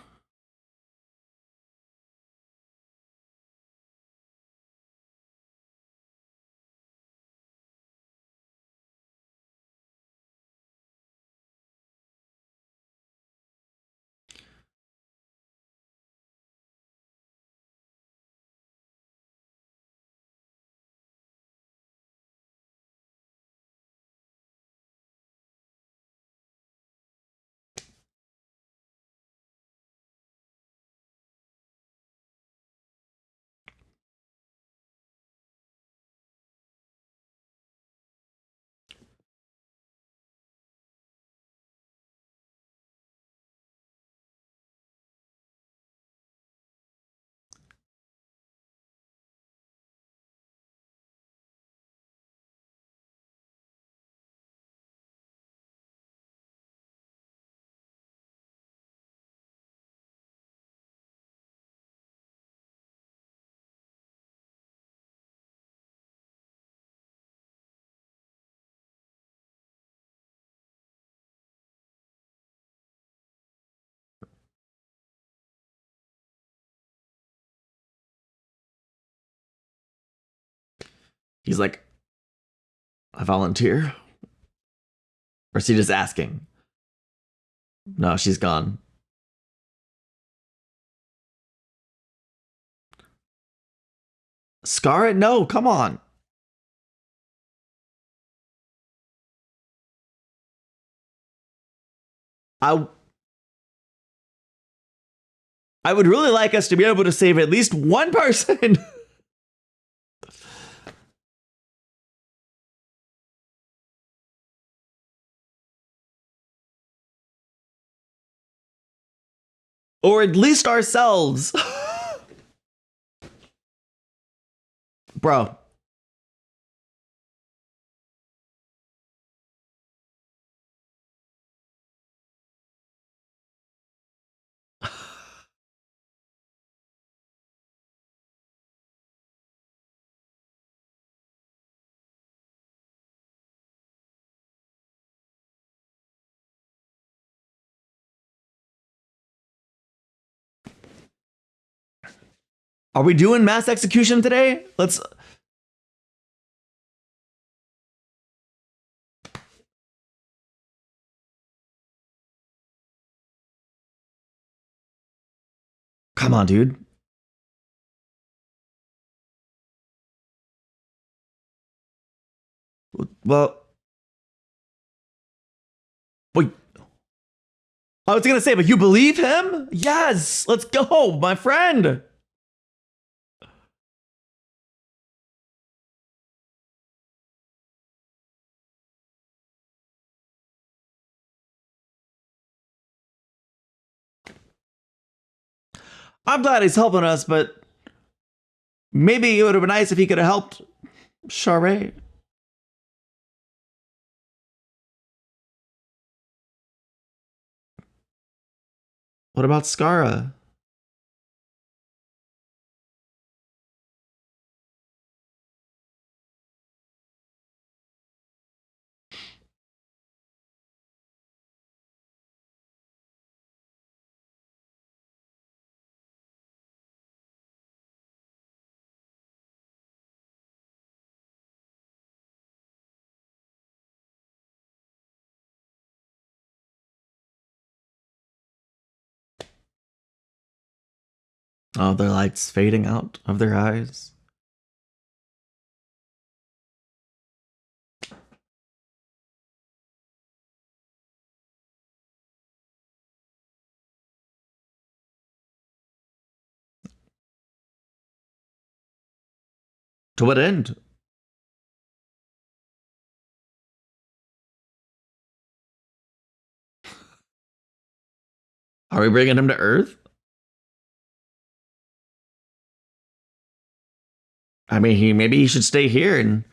He's like, I volunteer? Or is he just asking? No, she's gone. Scarlet? No, come on. I I would really like us to be able to save at least one person. Or at least ourselves. Bro. Are we doing mass execution today? Let's. Come on, dude. Well, wait. I was gonna say, but you believe him? Yes, let's go, my friend. I'm glad he's helping us, but maybe it would have been nice if he could have helped Charade. What about Skara? Oh, their lights fading out of their eyes. To what end? Are we bringing him to Earth? I mean, maybe he should stay here and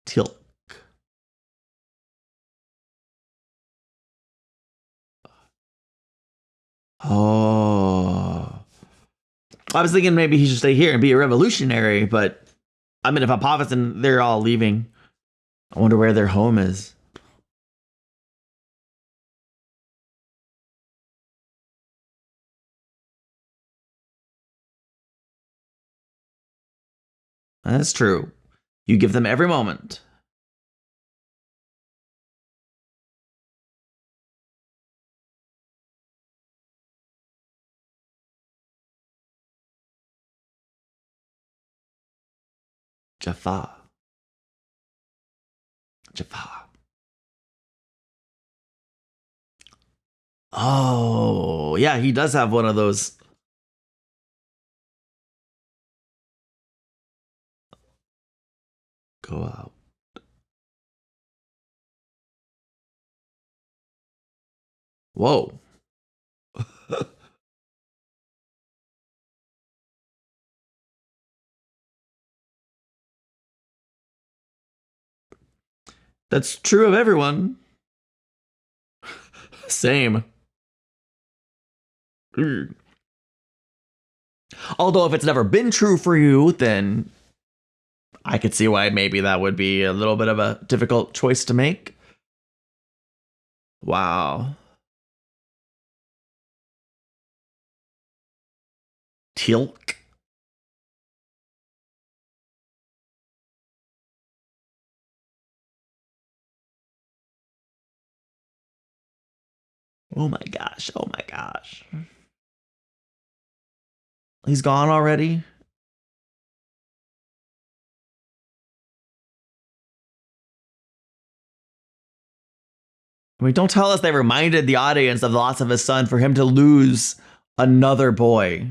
tilt. Oh, I was thinking maybe he should stay here and be a revolutionary, but I mean, if Apophis and they're all leaving, I wonder where their home is. That's true. You give them every moment. Jaffa. Jaffa. Oh, yeah, he does have one of those. Go out. Whoa. That's true of everyone. Same. Although, if it's never been true for you, then I could see why maybe that would be a little bit of a difficult choice to make. Wow. Tilk. Oh my gosh. Oh my gosh. He's gone already? I mean, don't tell us they reminded the audience of the loss of his son for him to lose another boy.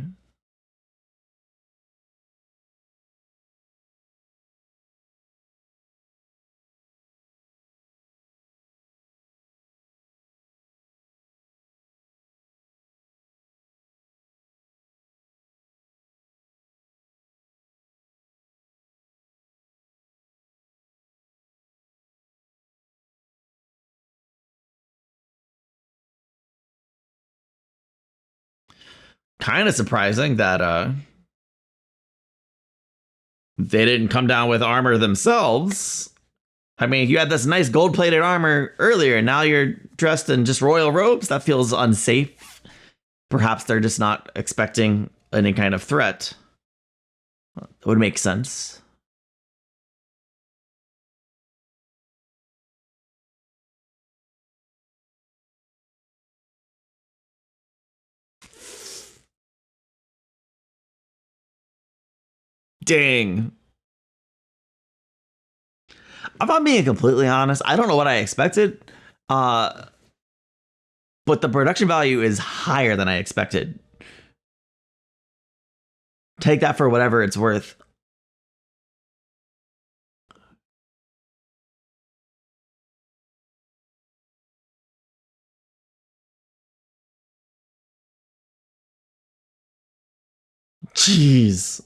Kind of surprising that they didn't come down with armor themselves. I mean, you had this nice gold-plated armor earlier, and now you're dressed in just royal robes. That feels unsafe. Perhaps they're just not expecting any kind of threat. That would make sense. Dang. If I'm being completely honest, I don't know what I expected. Uh, but the production value is higher than I expected. Take that for whatever it's worth. Jeez.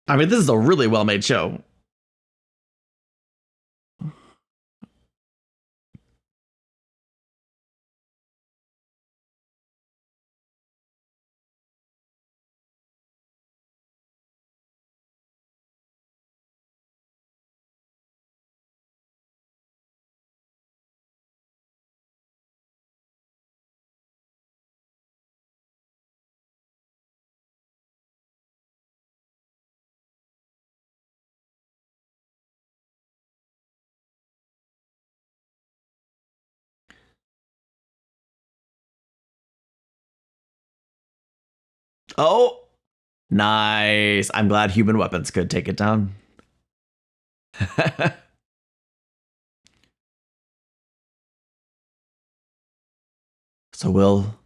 I mean, this is a really well made show. Oh, nice. I'm glad human weapons could take it down. So we'll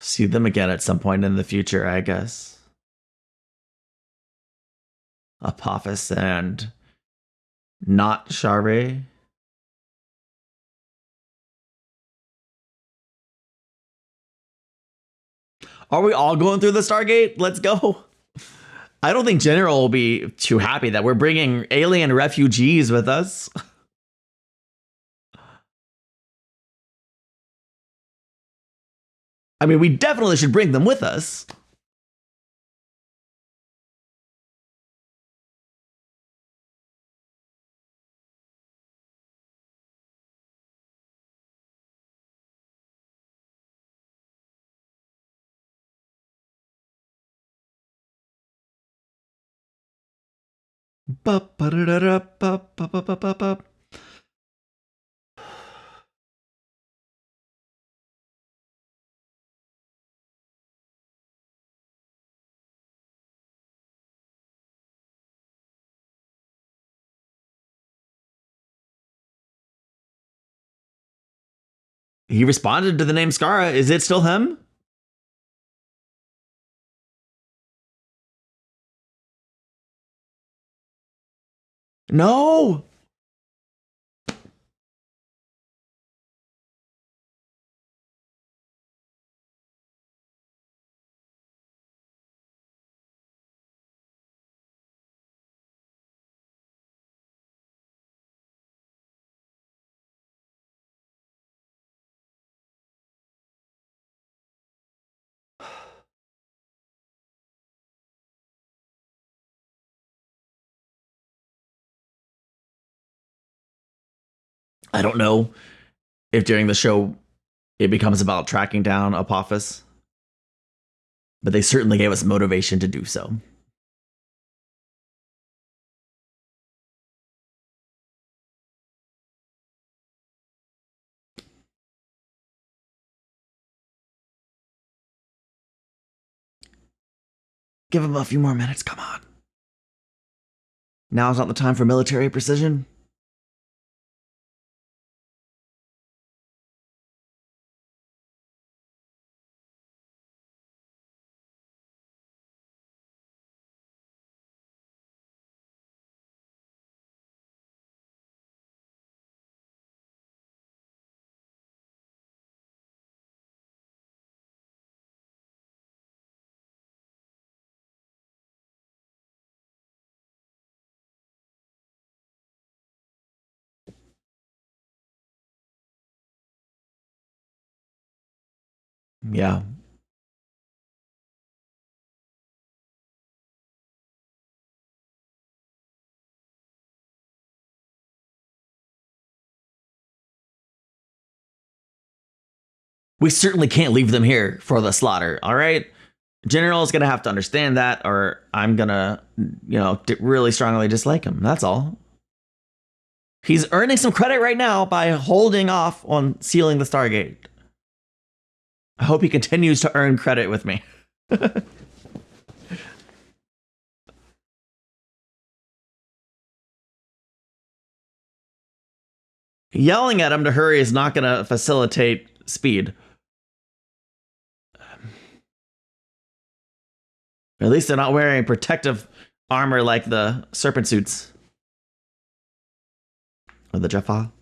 see them again at some point in the future, I guess. Apophis and not Share. Are we all going through the Stargate? Let's go. I don't think General will be too happy that we're bringing alien refugees with us. I mean, we definitely should bring them with us. He responded to the name Skara. Is it still him? No. I don't know if during the show it becomes about tracking down Apophis, but they certainly gave us motivation to do so. Give him a few more minutes, come on. Now's not the time for military precision. Yeah. We certainly can't leave them here for the slaughter, all right? General's gonna have to understand that, or I'm gonna, really strongly dislike him. That's all. He's earning some credit right now by holding off on sealing the Stargate. I hope he continues to earn credit with me. Yelling at him to hurry is not going to facilitate speed. At least they're not wearing protective armor like the serpent suits. Or the Jaffa.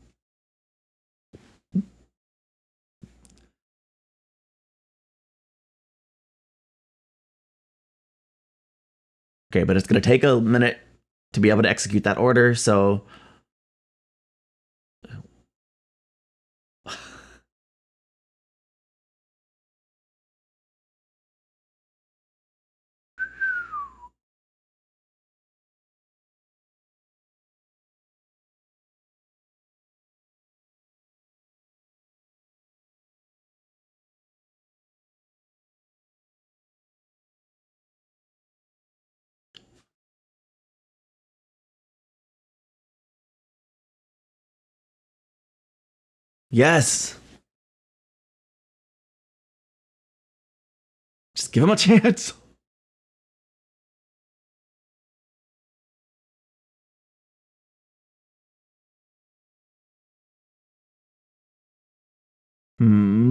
Okay, but it's going to take a minute to be able to execute that order, so... Yes! Just give him a chance. Hmm.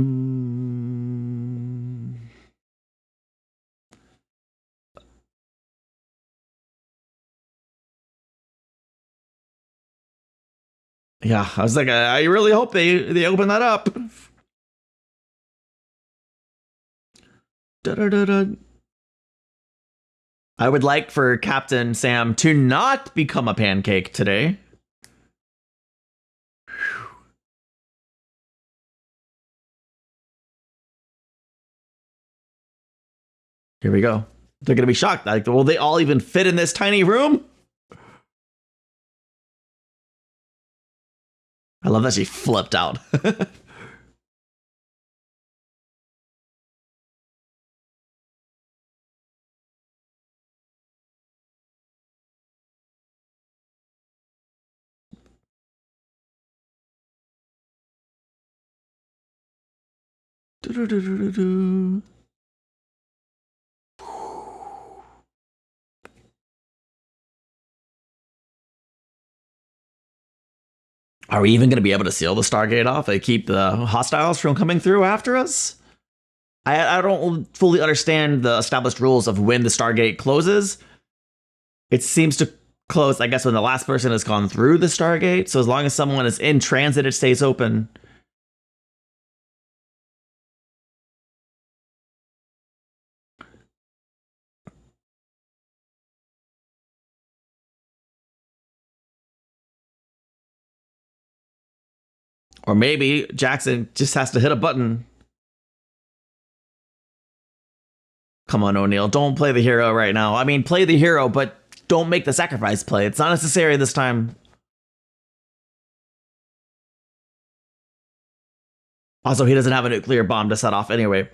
Yeah, I was like, I really hope they open that up. Da-da-da-da. I would like for Captain Sam to not become a pancake today. Here we go. They're gonna be shocked. Like, will they all even fit in this tiny room? I love that she flipped out. Are we even going to be able to seal the Stargate off and keep the hostiles from coming through after us? I don't fully understand the established rules of when the Stargate closes. It seems to close, I guess, when the last person has gone through the Stargate. So as long as someone is in transit, it stays open. Or maybe Jackson just has to hit a button. Come on, O'Neill. Don't play the hero right now. I mean, play the hero, but don't make the sacrifice play. It's not necessary this time. Also, he doesn't have a nuclear bomb to set off anyway.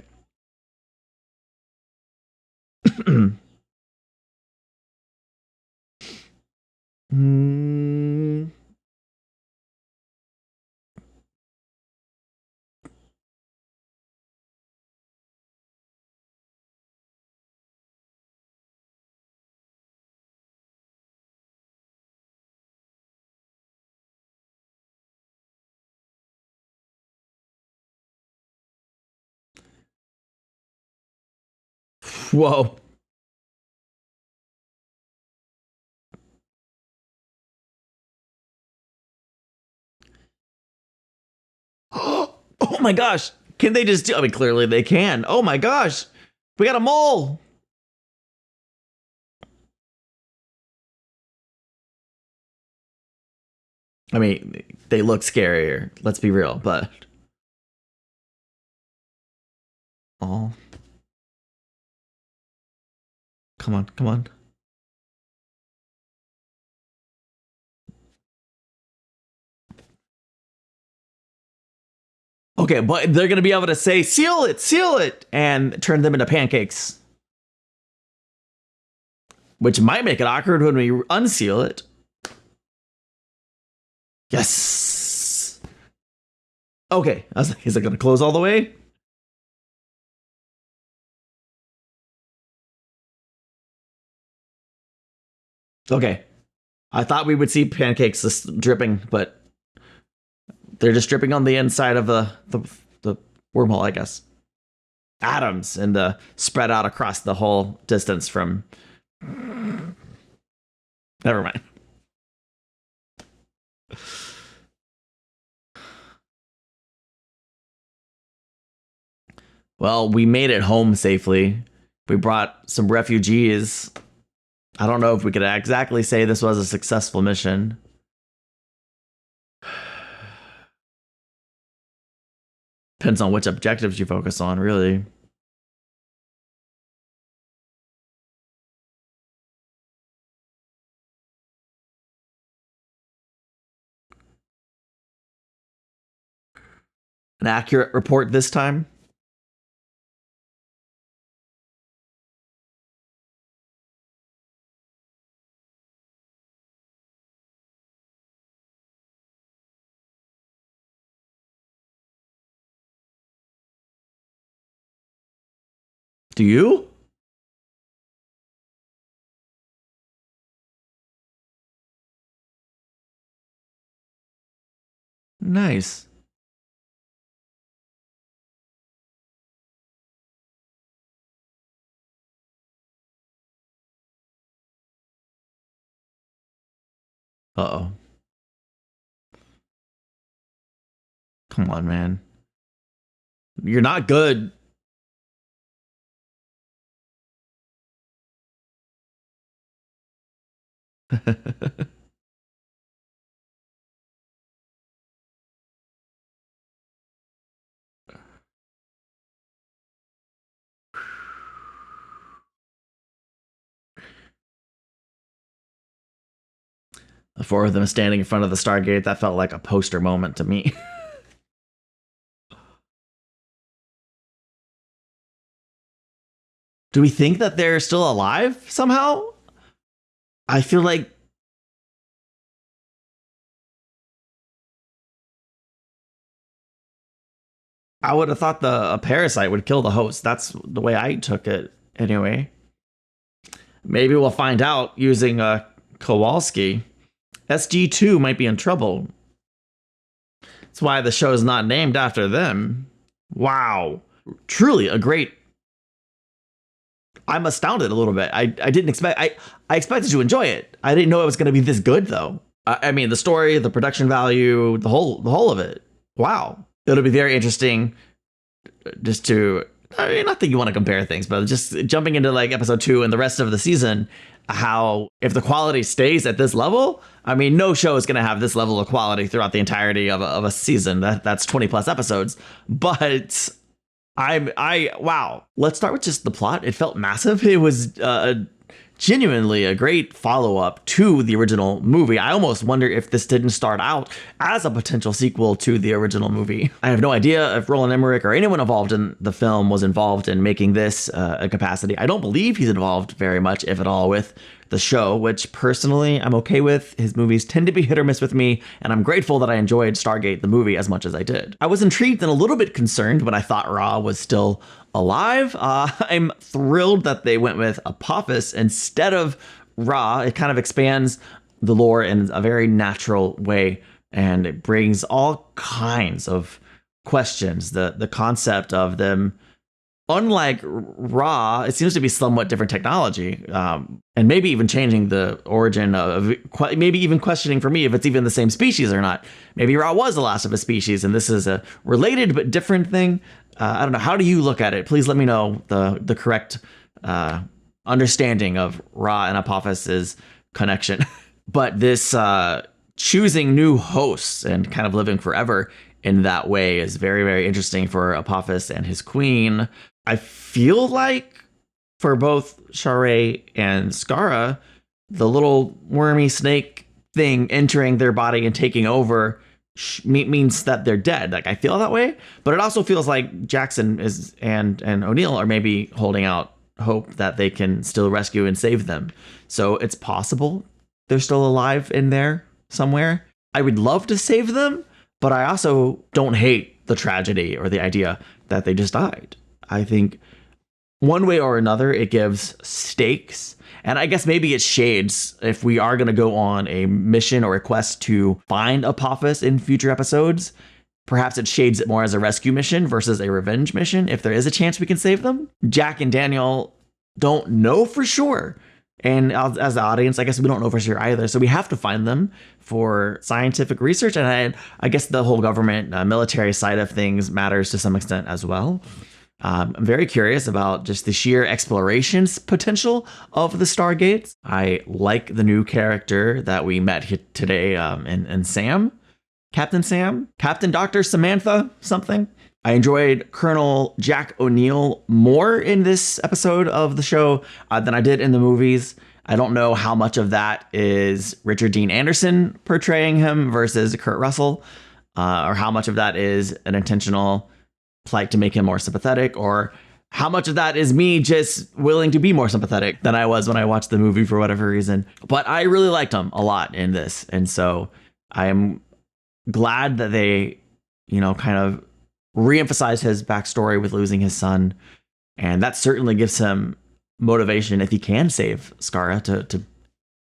Whoa. Oh my gosh. Can they just do? I mean, clearly they can. Oh my gosh. We got a mole. I mean, they look scarier. Let's be real, but. Oh. Come on, come on. Okay, but they're going to be able to say, seal it, and turn them into pancakes. Which might make it awkward when we unseal it. Yes. Okay, I was like, is it going to close all the way? Okay. I thought we would see pancakes just dripping, but They're just dripping on the inside of the wormhole, I guess. Atoms and the spread out across the whole distance from. Never mind. Well, we made it home safely. We brought some refugees. I don't know if we could exactly say this was a successful mission. Depends on which objectives you focus on, really. An accurate report this time? Do you? Nice. Uh-oh. Come on, man. You're not good. The four of them standing in front of the Stargate, that felt like a poster moment to me. Do we think that they're still alive somehow? I feel like I would have thought a parasite would kill the host. That's the way I took it anyway. Maybe we'll find out using Kowalski. SG-2 might be in trouble. That's why the show is not named after them. Wow. Truly a great... I'm astounded a little bit. I didn't expect... I expected to enjoy it. I didn't know it was going to be this good, though. I mean, the story, the production value, the whole of it. Wow. It'll be very interesting just to... I mean, not that you want to compare things, but just jumping into like episode 2 and the rest of the season, how if the quality stays at this level, I mean, no show is going to have this level of quality throughout the entirety of a season. That's 20 plus episodes. But wow. Let's start with just the plot. It felt massive. It was genuinely a great follow-up to the original movie. I almost wonder if this didn't start out as a potential sequel to the original movie. I have no idea if Roland Emmerich or anyone involved in the film was involved in making this a capacity. I don't believe he's involved very much, if at all, with the show, which personally I'm okay with. His movies tend to be hit or miss with me, and I'm grateful that I enjoyed Stargate, the movie, as much as I did. I was intrigued and a little bit concerned when I thought Ra was still alive. I'm thrilled that they went with Apophis instead of Ra. It kind of expands the lore in a very natural way, and it brings all kinds of questions. The concept of them, unlike Ra, it seems to be somewhat different technology, and maybe even changing the origin of, maybe even questioning for me if it's even the same species or not. Maybe Ra was the last of a species, and this is a related but different thing. I don't know. How do you look at it? Please let me know the correct understanding of Ra and Apophis's connection. But this choosing new hosts and kind of living forever in that way is very, very interesting for Apophis and his queen. I feel like for both Sharae and Skara, the little wormy snake thing entering their body and taking over means that they're dead. Like, I feel that way, but it also feels like Jackson is and O'Neill are maybe holding out hope that they can still rescue and save them. So it's possible they're still alive in there somewhere. I would love to save them, but I also don't hate the tragedy or the idea that they just died. I think one way or another, it gives stakes. And I guess maybe it shades if we are going to go on a mission or a quest to find Apophis in future episodes. Perhaps it shades it more as a rescue mission versus a revenge mission if there is a chance we can save them. Jack and Daniel don't know for sure. And as the audience, I guess we don't know for sure either. So we have to find them for scientific research. And I guess the whole government, military side of things matters to some extent as well. I'm very curious about just the sheer exploration potential of the Stargates. I like the new character that we met here today in Sam. Captain Dr. Samantha something. I enjoyed Colonel Jack O'Neill more in this episode of the show than I did in the movies. I don't know how much of that is Richard Dean Anderson portraying him versus Kurt Russell, or how much of that is an intentional plight to make him more sympathetic, or how much of that is me just willing to be more sympathetic than I was when I watched the movie for whatever reason. But I really liked him a lot in this. And so I am glad that they, kind of reemphasize his backstory with losing his son, and that certainly gives him motivation if he can save Skara to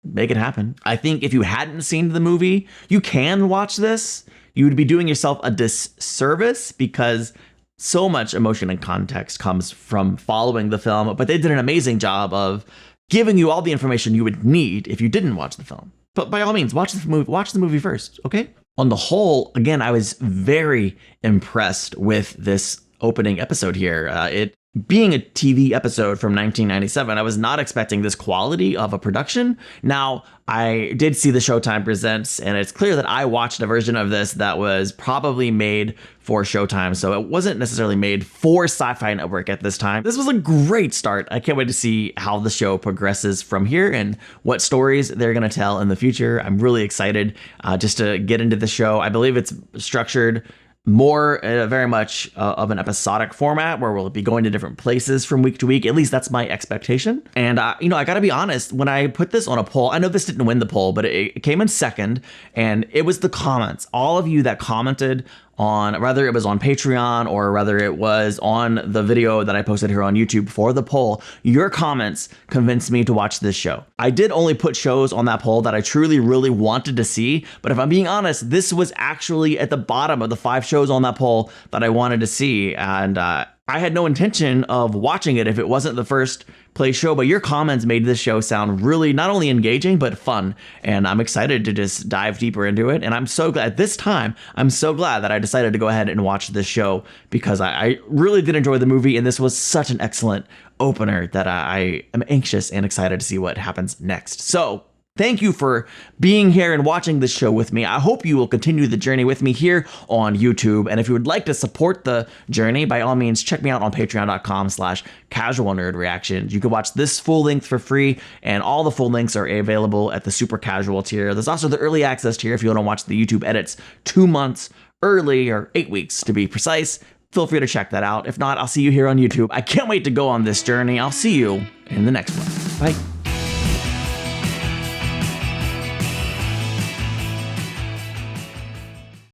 make it happen. I think if you hadn't seen the movie, you can watch this. You would be doing yourself a disservice because so much emotion and context comes from following the film, but they did an amazing job of giving you all the information you would need if you didn't watch the film. But by all means, watch the movie first, okay? On the whole, again, I was very impressed with this opening episode here. It being a TV episode from 1997, I was not expecting this quality of a production. Now, I did see the Showtime Presents, and it's clear that I watched a version of this that was probably made for Showtime, so it wasn't necessarily made for Sci-Fi Network at this time. This was a great start. I can't wait to see how the show progresses from here and what stories they're going to tell in the future. I'm really excited just to get into the show. I believe it's structured more very much of an episodic format where we'll be going to different places from week to week. At least that's my expectation. And, I got to be honest, when I put this on a poll, I know this didn't win the poll, but it came in second, and it was the comments. All of you that commented on, whether it was on Patreon or whether it was on the video that I posted here on YouTube for the poll, your comments convinced me to watch this show. I did only put shows on that poll that I truly, really wanted to see, but if I'm being honest, this was actually at the bottom of the 5 shows on that poll that I wanted to see, and I had no intention of watching it if it wasn't the first play show, but your comments made this show sound really not only engaging, but fun. And I'm excited to just dive deeper into it. And I'm so glad this time, I'm so glad that I decided to go ahead and watch this show because I really did enjoy the movie. And this was such an excellent opener that I am anxious and excited to see what happens next. So thank you for being here and watching this show with me. I hope you will continue the journey with me here on YouTube. And if you would like to support the journey, by all means, check me out on patreon.com/casualnerdreactions. You can watch this full length for free, and all the full lengths are available at the super casual tier. There's also the early access tier if you want to watch the YouTube edits 2 months early, or 8 weeks to be precise. Feel free to check that out. If not, I'll see you here on YouTube. I can't wait to go on this journey. I'll see you in the next one. Bye.